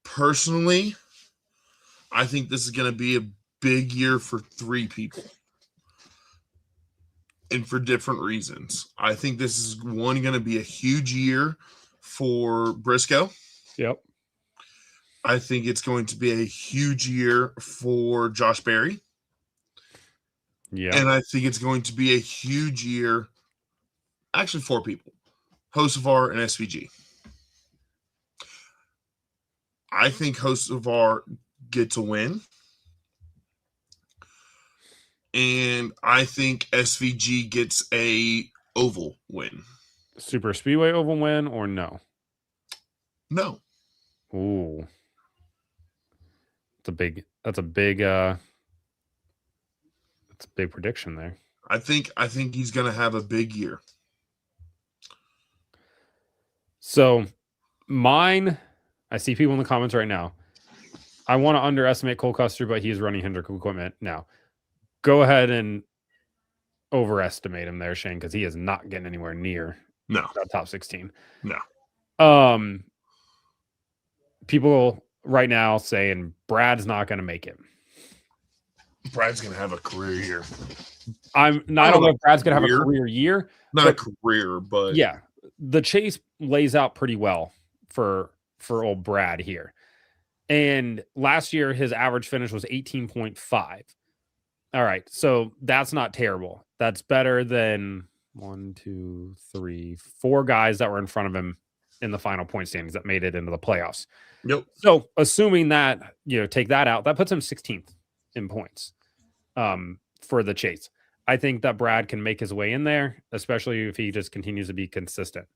personally, I think this is going to be a big year for 3 people. And for different reasons. I think this is going to be a huge year for Briscoe. Yep. I think it's going to be a huge year for Josh Berry. Yeah. And I think it's going to be a huge year, actually 4 people, Hocevar and SVG. I think Hocevar gets a win. And I think SVG gets a oval win. Super Speedway oval win or no? No. Ooh. That's a big prediction there. I think he's gonna have a big year. So mine, I see people in the comments right now. I want to underestimate Cole Custer, but he's running Hendrick equipment now. Go ahead and overestimate him there, Shane, because he is not getting anywhere near that top 16. No. People right now saying Brad's not going to make it. Brad's going to have a career year. I don't know if Brad's going to have a career year. Not a career, but yeah, the Chase lays out pretty well for old Brad here. And last year, his average finish was 18.5. All right. So that's not terrible. That's better than 1, 2, 3, 4 guys that were in front of him in the final point standings that made it into the playoffs. Yep. So assuming that, take that out, that puts him 16th in points for the chase. I think that Brad can make his way in there, especially if he just continues to be consistent.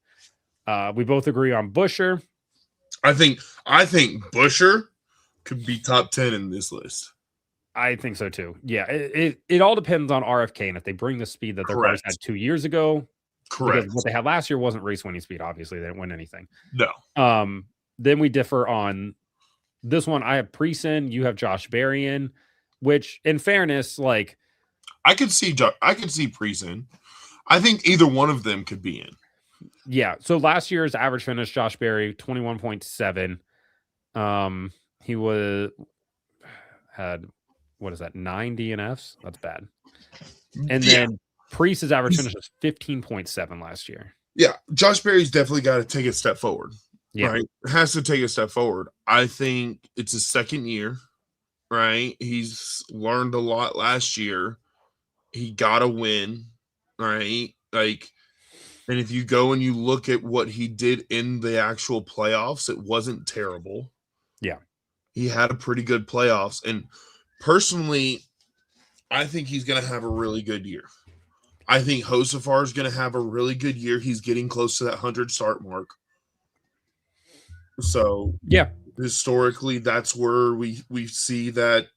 We both agree on Busher. I think Busher could be top 10 in this list. I think so too. Yeah, it all depends on RFK and if they bring the speed that their cars had 2 years ago. Correct. Because what they had last year wasn't race winning speed. Obviously, they didn't win anything. No. Then we differ on this one. I have Preece in, you have Josh Berry in, which, in fairness, like I could see Preece in. I think either one of them could be in. Yeah. So last year's average finish, Josh Berry, 21.7. He had what is that, 9 DNFs? That's bad. And then Preece's average finish was 15.7 last year. Yeah, Josh Berry's definitely got to take a step forward. Yeah. Right? Has to take a step forward. I think it's his second year, right? He's learned a lot last year. He got a win, right? Like, and if you go and you look at what he did in the actual playoffs, it wasn't terrible. Yeah. He had a pretty good playoffs. And personally, I think he's going to have a really good year. I think Josefar is going to have a really good year. He's getting close to that 100 start mark. So, yeah, historically, that's where we see that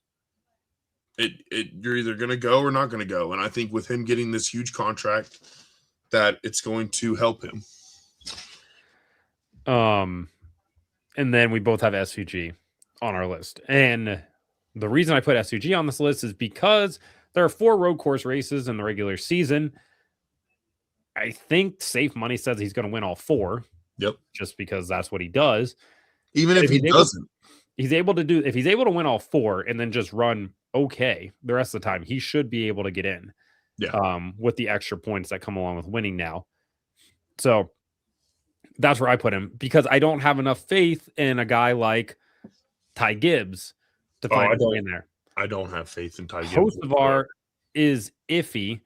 you're either going to go or not going to go. And I think with him getting this huge contract, that it's going to help him. And then we both have SVG on our list. And the reason I put SVG on this list is because there are 4 road course races in the regular season. I think safe money says he's going to win all 4. Yep. Just because that's what he does. Even if he doesn't. If he's able to win all 4 and then just run okay the rest of the time, he should be able to get in. Yeah. With the extra points that come along with winning now. So that's where I put him because I don't have enough faith in a guy like Ty Gibbs to find his way in there. I don't have faith in Ty Gibbs. Josefar is iffy.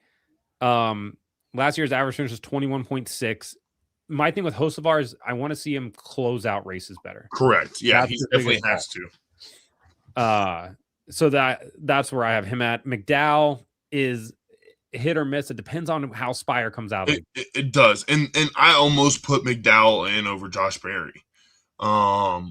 Last year's average finish was 21.6. My thing with Josefar is I want to see him close out races better. Correct. Yeah, he definitely has to. So that's where I have him at. McDowell is hit or miss. It depends on how Spire comes out. It does. And I almost put McDowell in over Josh Berry. I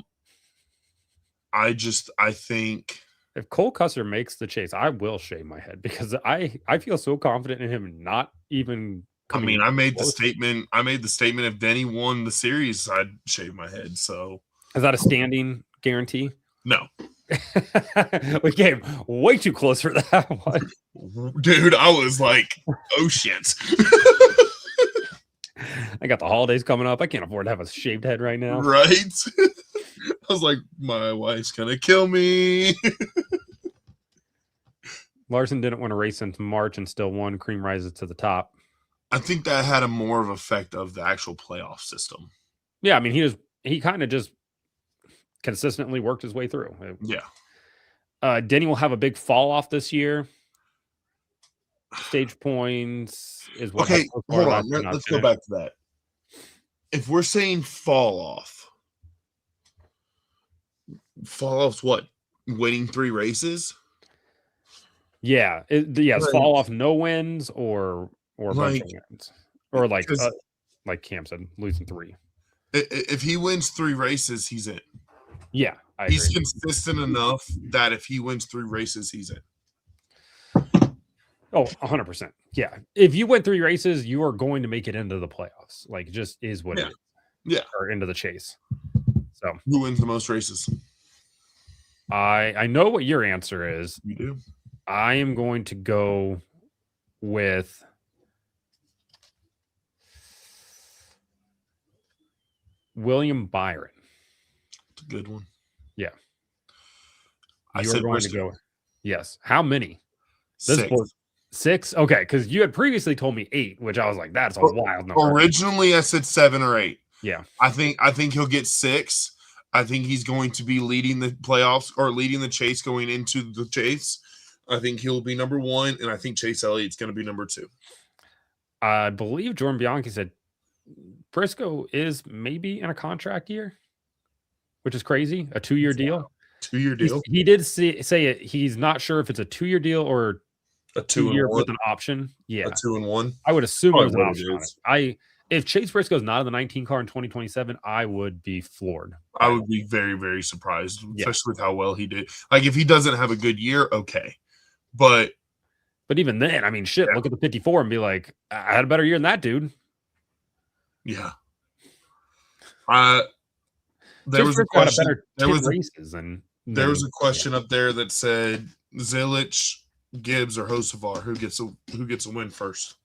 think if Cole Custer makes the chase, I will shave my head because I feel so confident in him not even coming. I made the statement. If Denny won the series, I'd shave my head. So is that a standing guarantee? No. We came way too close for that one. Dude, I was like, oh shit. I got the holidays coming up. I can't afford to have a shaved head right now. Right? I was like, my wife's gonna kill me. Larson didn't win a race since March and still won. Cream rises to the top. I think that had a more of effect of the actual playoff system. Yeah, I mean, he kind of just consistently worked his way through. Yeah. Denny will have a big fall off this year. Stage points is what. Okay, hold on. Let's go back to that. If we're saying fall off's what? Winning 3 races? Yeah. Yes. Fall off, no wins or bunch of wins. Or like Cam said, losing 3. If he wins 3 races, he's in. Yeah. He's consistent enough that if he wins 3 races, he's in. Oh, 100%. Yeah. If you win 3 races, you are going to make it into the playoffs. Like, it just is what it is. Yeah. Or into the chase. So who wins the most races? I know what your answer is. You do. I am going to go with William Byron. It's a good one. Yeah. You're going to go. Yes. How many? 6. 6? Okay, because you had previously told me 8, which I was like, that's a wild number. Originally, I said 7 or 8. Yeah. I think he'll get 6. I think he's going to be leading the playoffs or leading the chase going into the chase. I think he'll be number 1, and I think Chase Elliott's going to be number 2. I believe Jordan Bianchi said Briscoe is maybe in a contract year, which is crazy. A 2-year deal. 2-year deal. He did say it. He's not sure if it's a 2-year deal or a 2-year with an option. Yeah, a 2-1. I would assume Probably there's an option on it. If Chase Briscoe's not in the 19 car in 2027, I would be floored. I would be very, very surprised, especially with how well he did. Like, if he doesn't have a good year, okay. But even then, I mean, shit, look at the 54 and be like, I had a better year than that dude. Yeah. There was a question. There was a question up there that said Zilich, Gibbs, or Hocevar. Who gets a win first?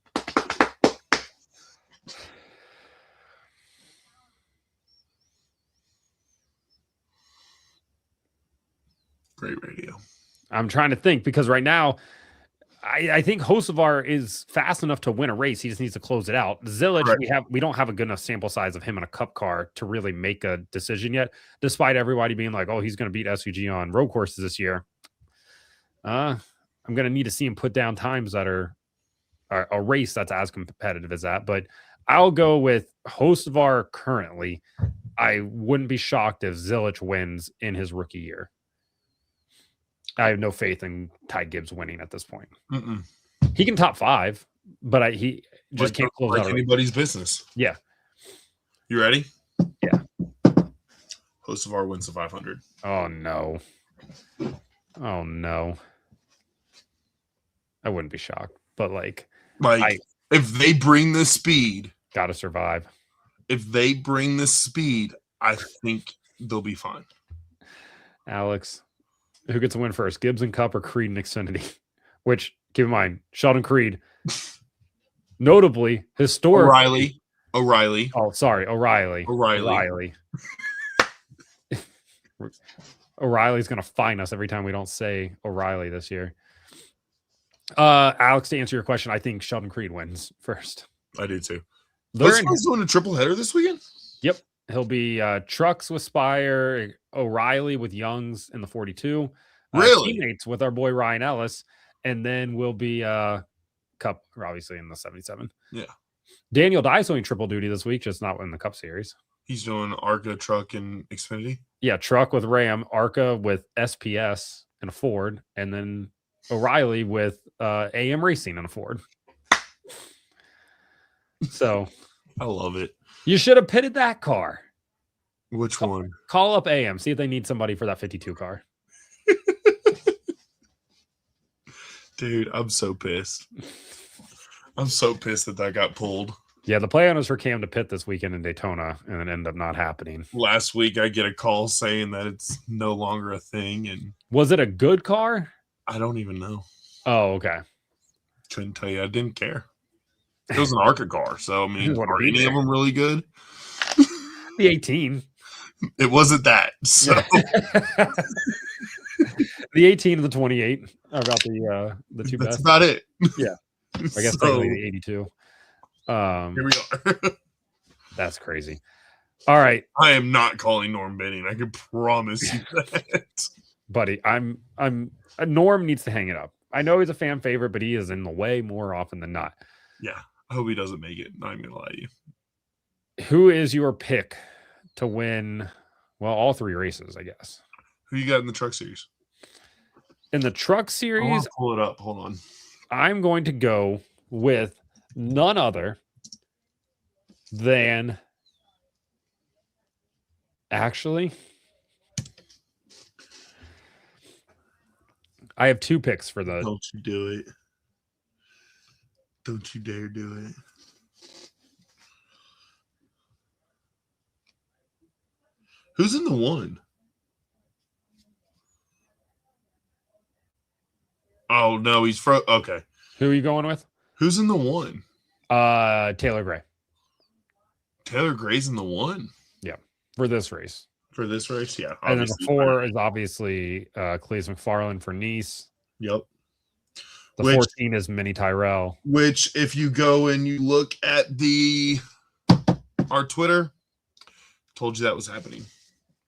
Great radio. I'm trying to think because right now, I think Hocevar is fast enough to win a race. He just needs to close it out. Zilich, we don't have a good enough sample size of him in a cup car to really make a decision yet, despite everybody being like, oh, he's going to beat SVG on road courses this year. I'm going to need to see him put down times that are a race that's as competitive as that. But I'll go with Hocevar currently. I wouldn't be shocked if Zilich wins in his rookie year. I have no faith in Ty Gibbs winning at this point. Mm-mm. He can top 5, but he just can't close out anybody's business. Yeah. You ready? Yeah. Hocevar wins the 500. Oh no. Oh no. I wouldn't be shocked, but if they bring the speed, gotta survive. If they bring the speed, I think they'll be fine. Alex, who gets a win first, Gibbs and Cup or Creed and Xfinity? Which, keep in mind, Sheldon Creed, notably historic. O'Reilly. Oh, sorry, O'Reilly. O'Reilly's going to fine us every time we don't say O'Reilly this year. Alex, to answer your question, I think Sheldon Creed wins first. I do too. Those guys doing a triple header this weekend? Yep. He'll be Trucks with Spire, O'Reilly with Youngs in the 42. Really? Teammates with our boy Ryan Ellis. And then we'll be Cup, obviously, in the 77. Yeah. Daniel Dye's doing triple duty this week, just not in the Cup Series. He's doing ARCA, Truck, and Xfinity? Yeah, Truck with Ram, ARCA with SPS and a Ford, and then O'Reilly with AM Racing and a Ford. So I love it. You should have pitted that car. Which one? Call up AM, see if they need somebody for that 52 car. Dude, I'm so pissed. I'm so pissed that got pulled. Yeah, the plan was for Cam to pit this weekend in Daytona, and it ended up not happening. Last week, I get a call saying that it's no longer a thing. And was it a good car? I don't even know. Oh, okay. Couldn't tell you. I didn't care. It was an ARCA car, so I mean, are any of them really good? The 18. It wasn't that. So the 18 and the 28 are about the two best. That's about it. Yeah, I guess technically the 82. Here we are. That's crazy. All right, I am not calling Norm Benning. I can promise you that, buddy. Norm needs to hang it up. I know he's a fan favorite, but he is in the way more often than not. Yeah, I hope he doesn't make it. Not even gonna lie to you. Who is your pick to win? Well, all three races, I guess. Who you got in the Truck Series? In the Truck Series, pull it up. Hold on. I'm going to go with none other than actually. I have two picks for the. Don't you do it. Don't you dare do it. Who's in the one? Oh, no, he's okay. Who are you going with? Who's in the one? Taylor Gray. Taylor Gray's in the one? Yeah, for this race. For this race, yeah. And then the 4 is obviously Cleese McFarland for Nice. Yep. The 14 is Minnie Tyrell. Which, if you go and you look at our Twitter, told you that was happening.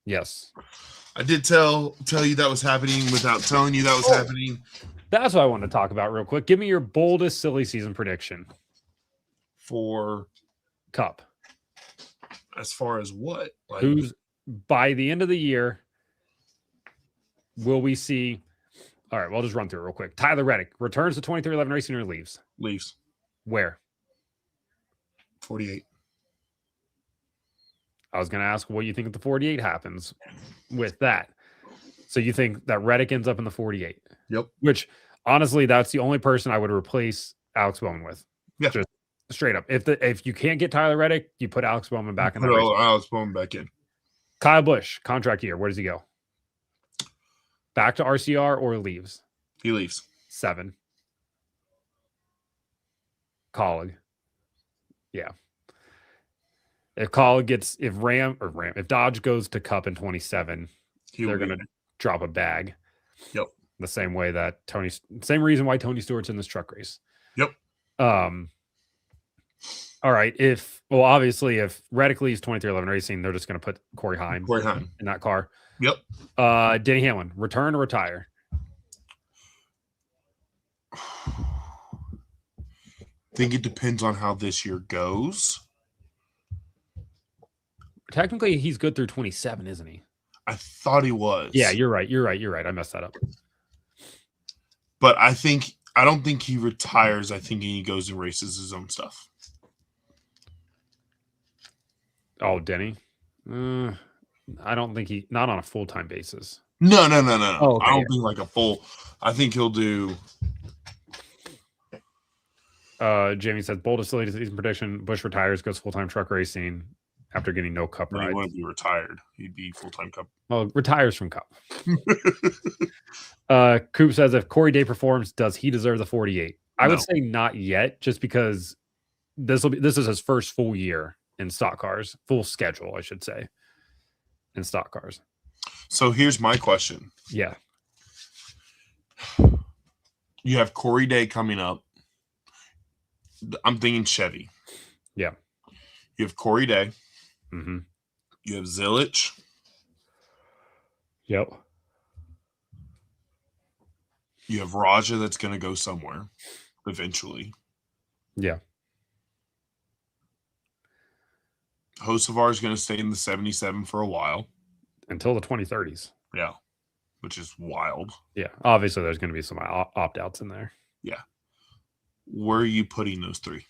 Yes. I did tell you that was happening without telling you that was happening. That's what I want to talk about real quick. Give me your boldest silly season prediction For Cup. as far as what? Like, Who's by the end of the year will we see? All right, well, I'll just run through it real quick. Tyler Reddick returns to 2311 Racing or leaves? Leafs Where? 48. I was going to ask what you think of the 48 happens with that. So you think that Reddick ends up in the 48? Yep. Which, honestly, that's the only person I would replace Alex Bowman with. Yeah. Just straight up. If you can't get Tyler Reddick, you put Alex Bowman back in that race. Alex Bowman back in. Kyle Busch, contract year. Where does he go? Back to RCR or leaves? He leaves. 7. Colleague. Yeah. If Colleague gets, if Dodge goes to Cup in 27, they're going to drop a bag. Yep. The same way that same reason why Tony Stewart's in this truck race. Yep. All right. Obviously, if Reddick leaves 2311 Racing, they're just going to put Corey Heim in that car. Yep. Denny Hamlin, return or retire? I think it depends on how this year goes. Technically, he's good through 27, isn't he? I thought he was. Yeah, you're right. I messed that up. But I don't think he retires. I think he goes and races his own stuff. Oh, Denny? I don't think not on a full-time basis. No. Oh, okay, I don't think like a full. I think he'll do. Jamie says, boldest silly season prediction, Busch retires, goes full-time truck racing after getting no Cup rides. He wouldn't be retired. He'd be full-time Cup. Well, retires from Cup. Coop says, if Corey Day performs, does he deserve the 48? I would say not yet, just because this is his first full year in stock cars, full schedule, I should say, in stock cars. So here's my question. Yeah. You have Corey Day coming up. I'm thinking Chevy. Yeah. You have Corey Day. Mm-hmm. You have Zilich. Yep. You have Raja that's going to go somewhere eventually. Yeah. Hocevar is going to stay in the 77 for a while. Until the 2030s. Yeah. Which is wild. Yeah. Obviously, there's going to be some opt-outs in there. Yeah. Where are you putting those three?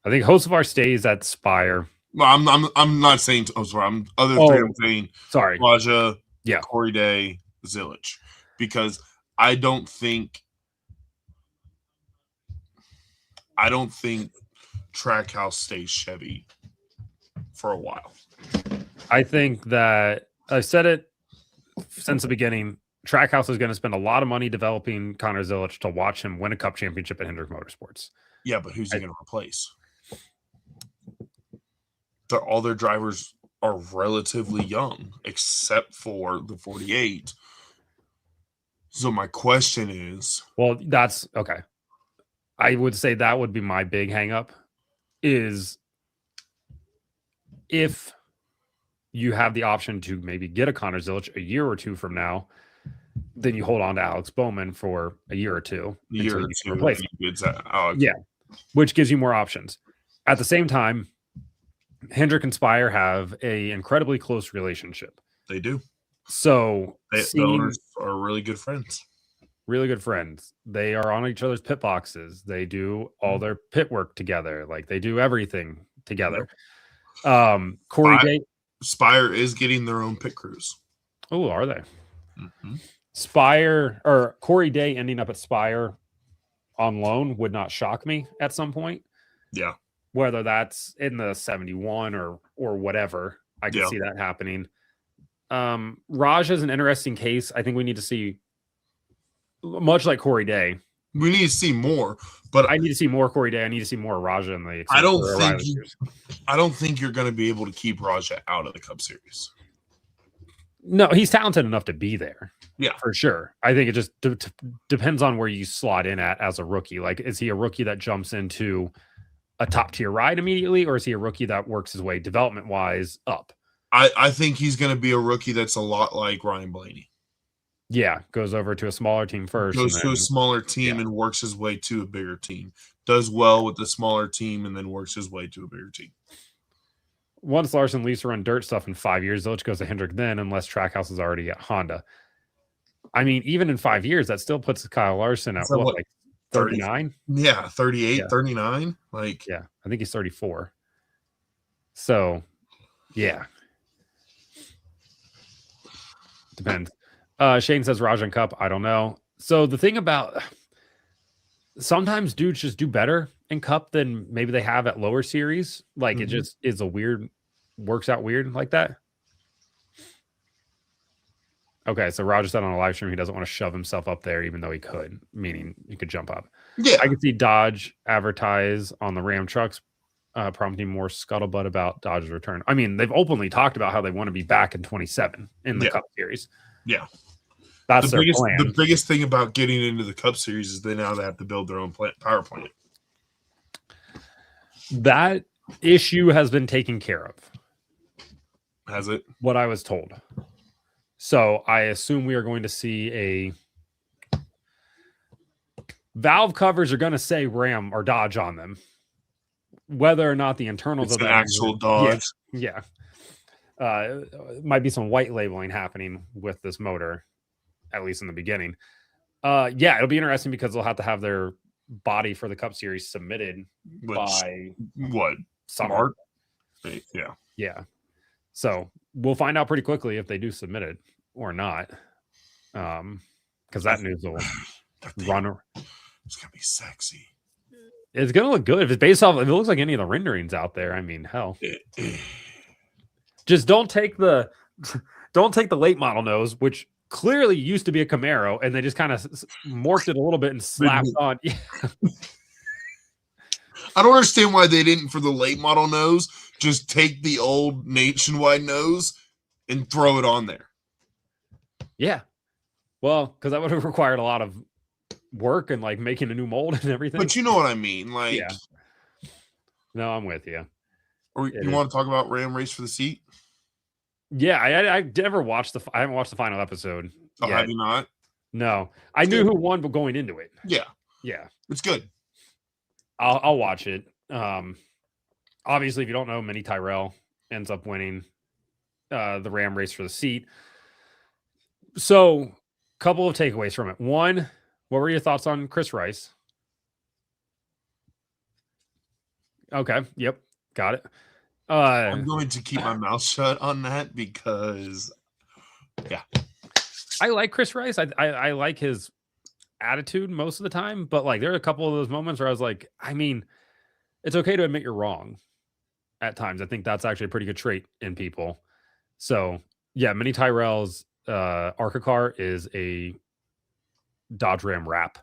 I think Hocevar stays at Spire. Well, I'm not saying Hocevar. I'm saying sorry. Raja, Corey Day, Zilich. Because I don't think Trackhouse stays Chevy for a while. I think that I've said it since the beginning. Trackhouse is going to spend a lot of money developing Connor Zilich to watch him win a Cup championship at Hendrick Motorsports. Yeah, but who's he going to replace? All their drivers are relatively young, except for the 48. So my question is... Well, that's... Okay. I would say that would be my big hang-up, is if you have the option to maybe get a Connor Zilich a year or two from now, then you hold on to Alex Bowman for a year or two. Replace him. Yeah, which gives you more options. At the same time, Hendrick and Spire have a incredibly close relationship. They do. So the owners are really good friends. Really good friends. They are on each other's pit boxes. They do all their pit work together. Like they do everything together. Corey Day. Spire is getting their own pit crews. Oh, are they? Mm-hmm. Spire or Corey Day ending up at Spire on loan would not shock me at some point. Yeah. Whether that's in the 71 or whatever, I can see that happening. Raj is an interesting case. I think we need to see, much like Corey Day. We need to see more, but I need to see more Corey Day. I need to see more Raja in the. I don't think you're going to be able to keep Raja out of the Cup Series. No, he's talented enough to be there. Yeah, for sure. I think it just depends on where you slot in at as a rookie. Like, is he a rookie that jumps into a top tier ride immediately, or is he a rookie that works his way development wise up? I think he's going to be a rookie that's a lot like Ryan Blaney. Yeah, goes over to a smaller team first. Goes to a smaller team and works his way to a bigger team. Does well with the smaller team and then works his way to a bigger team. Once Larson leaves to run dirt stuff in 5 years, Illich goes to Hendrick then, unless Trackhouse is already at Honda. I mean, even in 5 years, that still puts Kyle Larson at what, like 39? Yeah, 38, 39. Like, yeah, I think he's 34. So, yeah. Depends. Shane says Rajan Cup. I don't know. So the thing about sometimes dudes just do better in Cup than maybe they have at lower series. Like it just is works out weird like that. Okay, so Roger said on a live stream he doesn't want to shove himself up there, even though he could, meaning he could jump up. Yeah, I could see Dodge advertise on the Ram trucks, prompting more scuttlebutt about Dodge's return. I mean, they've openly talked about how they want to be back in 27 in the Cup Series. Yeah, that's their plan. The biggest thing about getting into the Cup Series is they now have to build their own power plant. That issue has been taken care of. Has it? What I was told. So I assume we are going to see a valve covers are going to say Ram or Dodge on them. Whether or not the internals of the actual Dodge. Yeah. Might be some white labeling happening with this motor, at least in the beginning. Yeah, it'll be interesting because they'll have to have their body for the Cup Series submitted by what? Summer. Yeah. Yeah. So we'll find out pretty quickly if they do submit it or not. Because that news will run. It's gonna be sexy. It's gonna look good if it's based off. If it looks like any of the renderings out there, I mean, hell. Just don't take the late model nose, which clearly used to be a Camaro, and they just kind of morphed it a little bit and slapped on. Yeah. I don't understand why they didn't, for the late model nose, just take the old Nationwide nose and throw it on there. Yeah. Well, because that would have required a lot of work and like making a new mold and everything. But you know what I mean. Like, yeah. No, I'm with you. You want to talk about Ram Race for the Seat? Yeah, I never watched I haven't watched the final episode. Oh, have you not? No. I knew who won, but going into it. Yeah. Yeah. It's good. I'll watch it. Obviously, if you don't know, Minnie Tyrell ends up winning the Ram Race for the Seat. So, couple of takeaways from it. One, what were your thoughts on Chris Rice? Okay. Yep. Got it. I'm going to keep my mouth shut on that because, yeah. I like Chris Rice. I like his attitude most of the time, but like there are a couple of those moments where I was like, I mean, it's okay to admit you're wrong at times. I think that's actually a pretty good trait in people. So, yeah, Minnie Tyrell's ARCA car is a Dodge Ram wrap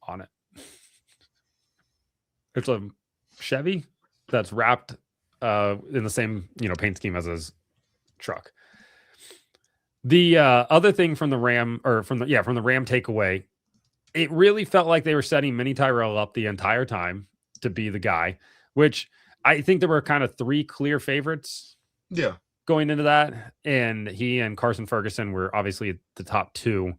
on it. It's a Chevy that's wrapped in the same paint scheme as his truck. The other thing from the Ram from the Ram takeaway, it really felt like they were setting Minnie Tyrell up the entire time to be the guy, which I think there were kind of three clear favorites. Yeah. Going into that, and he and Carson Ferguson were obviously the top two.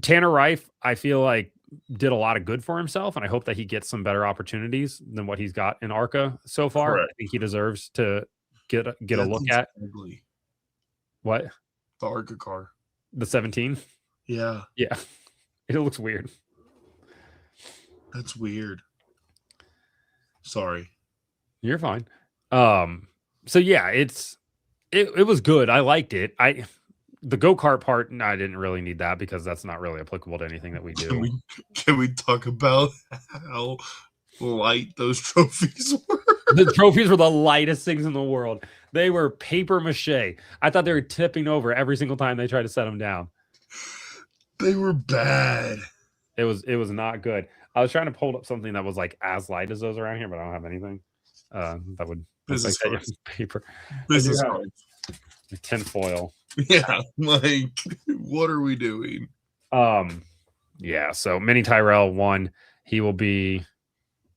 Tanner Reif, I feel like, did a lot of good for himself, and I hope that he gets some better opportunities than what he's got in ARCA so far. Correct. I think he deserves to get a look at. Ugly. What? The ARCA car. The 17? Yeah. Yeah. It looks weird. That's weird. Sorry. You're fine. So yeah, it was good. I liked it. The go-kart part, no, I didn't really need that because that's not really applicable to anything that we do. Can we talk about how light those trophies were? The trophies were the lightest things in the world. They were paper mache. I thought they were tipping over every single time they tried to set them down. They were bad. It was not good. I was trying to pull up something that was like as light as those around here, but I don't have anything that would business like that paper. Business cards. Tin foil. Yeah, like what are we doing? Yeah, so Minnie Tyrell won. He will be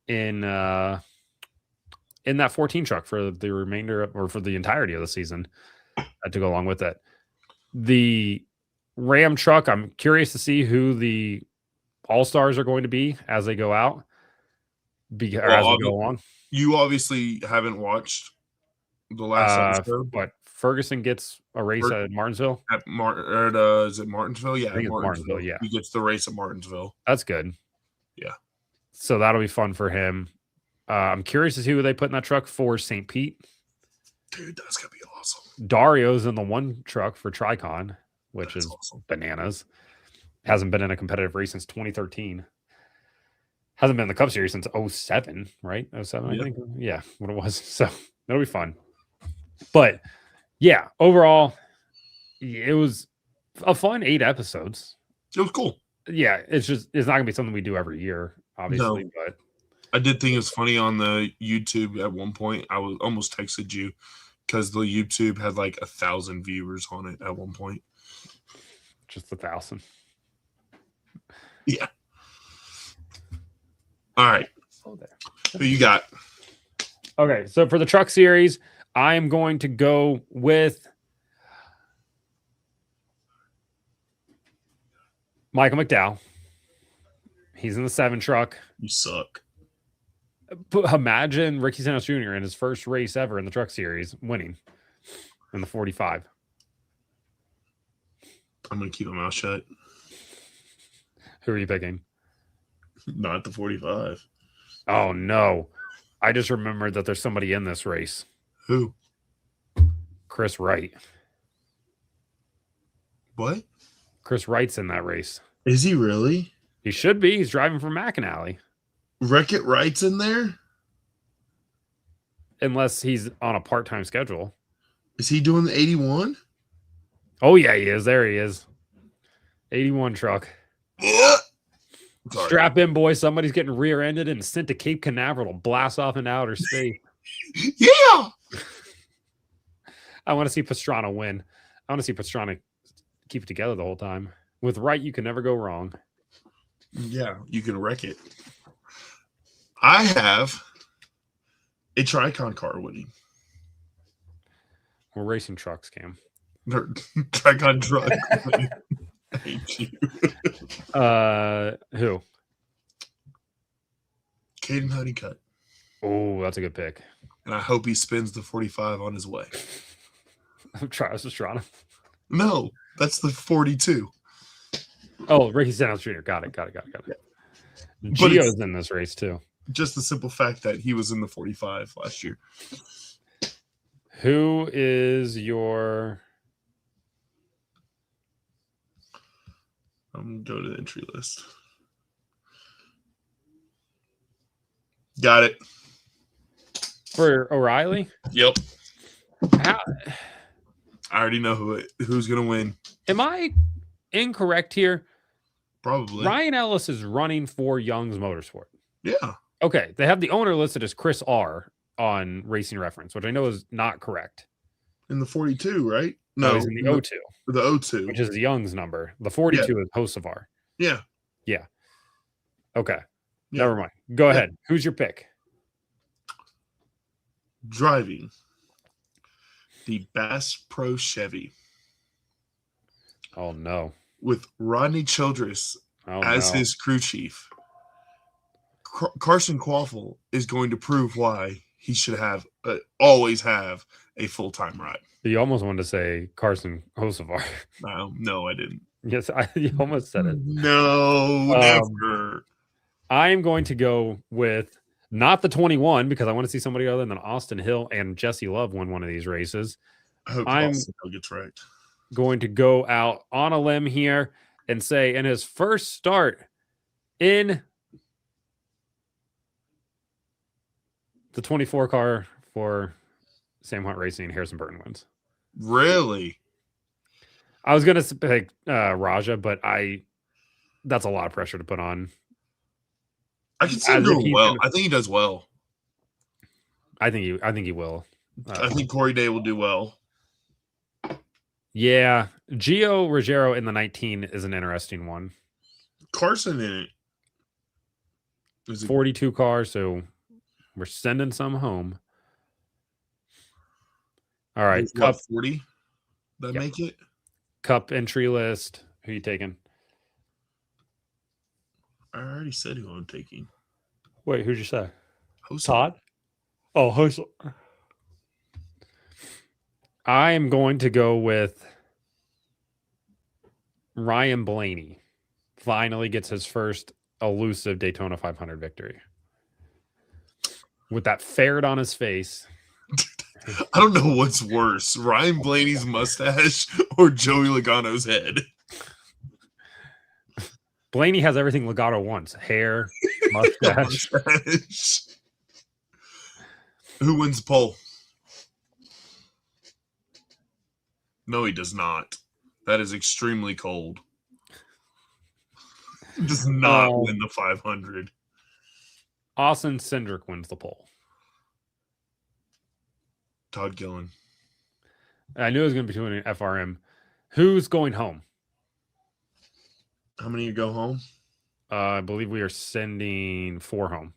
in that 14 truck for the remainder or for the entirety of the season to go along with it. The Ram truck. I'm curious to see who the all-stars are going to be as they go out. As we go along. You obviously haven't watched the last episode. What, Ferguson gets a race at Martinsville? Is it Martinsville? Yeah, I think it's Martinsville. Yeah, he gets the race at Martinsville. That's good. Yeah, so that'll be fun for him. I'm curious to see who they put in that truck for St. Pete. Dude, that's gonna be awesome. Dario's in the one truck for Tricon, which is awesome. Bananas. Hasn't been in a competitive race since 2013. Hasn't been in the Cup Series since 07, right? 07, I think. Yeah, what it was. So it'll be fun. But yeah, overall, it was a fun 8 episodes. It was cool. Yeah, it's not gonna be something we do every year, obviously. No. But I did think it was funny on the YouTube at one point. I was almost texted you because the YouTube had like 1,000 viewers on it at one point. Just 1,000. Yeah. All right. Who you got? Okay, so for the truck series, I'm going to go with Michael McDowell. He's in the 7 truck. You suck. But imagine Ricky Stenhouse Jr. in his first race ever in the truck series winning in the 45. I'm going to keep my mouth shut. Who are you picking? Not the 45. Oh, no. I just remembered that there's somebody in this race. Who? Chris Wright. What? Chris Wright's in that race. Is he really? He should be. He's driving for McAnally. Wreck-It Wright's in there? Unless he's on a part-time schedule. Is he doing the 81? Oh, yeah, he is. There he is. 81 truck. Strap in, boys. Somebody's getting rear-ended and sent to Cape Canaveral to blast off into outer space. Yeah! I want to see Pastrana win. I want to see Pastrana keep it together the whole time. With Wright, you can never go wrong. Yeah, you can wreck it. I have a Tricon car winning. We're racing trucks, Cam. Tricon truck. I hate you. Who? Caden Honeycutt. Oh, that's a good pick. And I hope he spins the 45 on his way. Travis Pastrana. No, that's the 42. Oh, Ricky Stenhouse Jr. Got it. Yeah. Gio's in this race too. Just the simple fact that he was in the 45 last year. Who is your... I'm going to go to the entry list. Got it. For O'Reilly? Yep. How... I already know who's going to win. Am I incorrect here? Probably. Ryan Ellis is running for Young's Motorsport. Yeah. Okay. They have the owner listed as Chris R. on Racing Reference, which I know is not correct. In the 42, right? No, he's in the 02. The 02. Which is Young's number. The 42 is Hocevar. Yeah. Yeah. Okay. Yeah. Never mind. Go ahead. Who's your pick? Driving the Bass Pro Chevy. Oh, no. With Rodney Childress as his crew chief. Carson Quaffle is going to prove why he should always have a full-time ride. You almost wanted to say Carson Hocevar. No, I didn't. Yes, you almost said it. No, never. I am going to go with not the 21 because I want to see somebody other than Austin Hill and Jesse Love win one of these races. I hope Austin Hill gets wrecked. Going to go out on a limb here and say in his first start in the 24 car for Sam Hunt Racing, Harrison Burton wins. Really? I was going to pick Raja, but that's a lot of pressure to put on. I can see him doing well. I think he does well. I think he will. I think Corey Day will do well. Yeah, Gio Ruggiero in the 19 is an interesting one. Carson in it. Is 42 cars, so we're sending some home. All right, Cup 40. That make it? Cup entry list. Who you taking? I already said who I'm taking. Wait, who'd you say? Hosa. Todd? Oh, Hosa. I am going to go with Ryan Blaney. Finally gets his first elusive Daytona 500 victory. With that ferret on his face. I don't know what's worse, Ryan Blaney's mustache or Joey Logano's head. Blaney has everything Logano wants. Hair, mustache. Who wins the poll? No, he does not. That is extremely cold. He does not win the 500. Austin Cindric wins the poll. Todd Gillen. I knew it was going to be between an FRM. Who's going home? How many go home? I believe we are sending 4 home.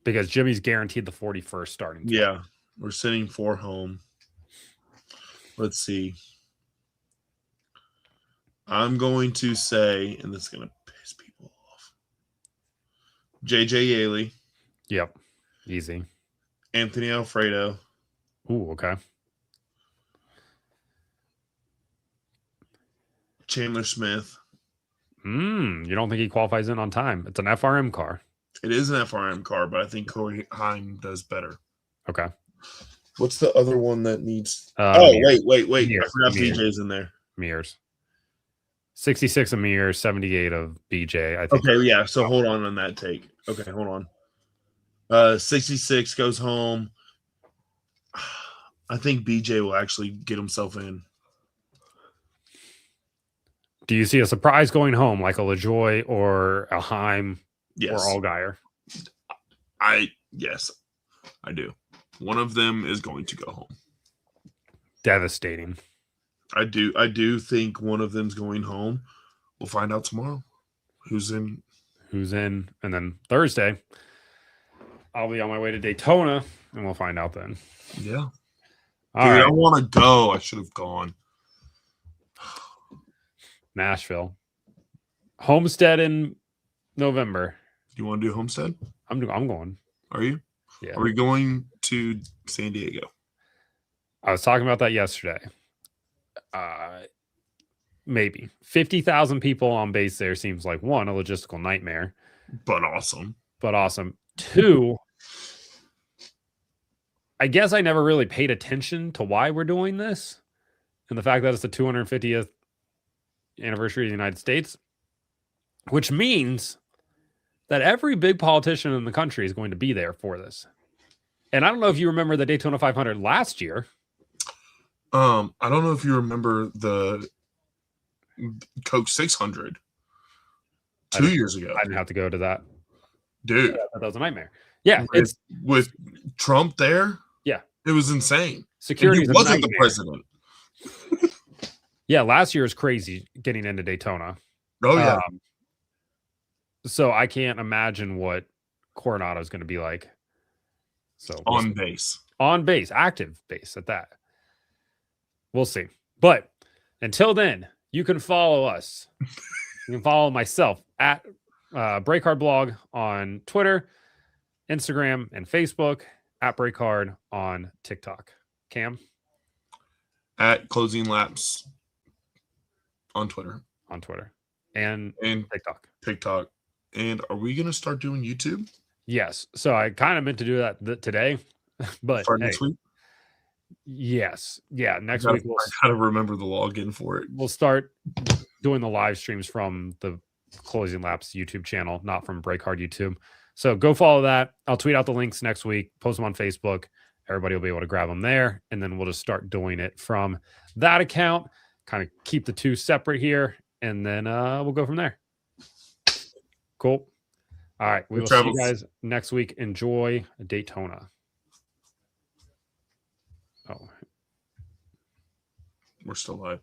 Because Jimmy's guaranteed the 41st starting. Yeah, we're sending 4 home. Let's see. I'm going to say, and this is going to piss people off, JJ Yaley. Yep. Easy. Anthony Alfredo. Ooh, okay. Chandler Smith. You don't think he qualifies in on time? It's an FRM car. It is an FRM car, but I think Corey Heim does better. Okay. What's the other one that needs? Mears. Wait. Mears. I forgot Mears. BJ's in there. Mears. 66 of Mears, 78 of BJ. I think. Okay, yeah. So hold on that take. Okay, hold on. 66 goes home. I think BJ will actually get himself in. Do you see a surprise going home like a LaJoy or a Heim or Allgaier? Yes, I do. One of them is going to go home. Devastating. I do think one of them's going home. We'll find out tomorrow. Who's in? And then Thursday, I'll be on my way to Daytona, and we'll find out then. Yeah. All Dude, right. I want to go. I should have gone. Nashville. Homestead in November. Do you want to do Homestead? I'm going. Are you? Yeah. Are we going to San Diego? I was talking about that yesterday. Maybe 50,000 people on base there seems like 1, a logistical nightmare, but awesome. 2, I guess I never really paid attention to why we're doing this, and the fact that it's the 250th anniversary of the United States, which means that every big politician in the country is going to be there for this. And I don't know if you remember the Daytona 500 last year. I don't know if you remember the Coke 600 2 years ago. I didn't have to go to that. Dude. That was a nightmare. Yeah. With Trump there. Yeah. It was insane. Security wasn't the president. Yeah. Last year was crazy getting into Daytona. Oh, yeah. So I can't imagine what Coronado is going to be like. So on base, active base at that. We'll see. But until then, you can follow us. You can follow myself at Breakhard Blog on Twitter, Instagram, and Facebook, at Breakhard on TikTok. Cam? At Closing Laps on Twitter. And TikTok. And are we going to start doing YouTube? Yes. So I kind of meant to do that today, but next week? Yes. Yeah. Next week I gotta remember the login for it. We'll start doing the live streams from the Closing Laps YouTube channel, not from Breakhard YouTube. So go follow that. I'll tweet out the links next week, post them on Facebook. Everybody will be able to grab them there. And then we'll just start doing it from that account, kind of keep the two separate here. And then we'll go from there. Cool. All right. We will see you guys next week. Enjoy Daytona. Oh, we're still live.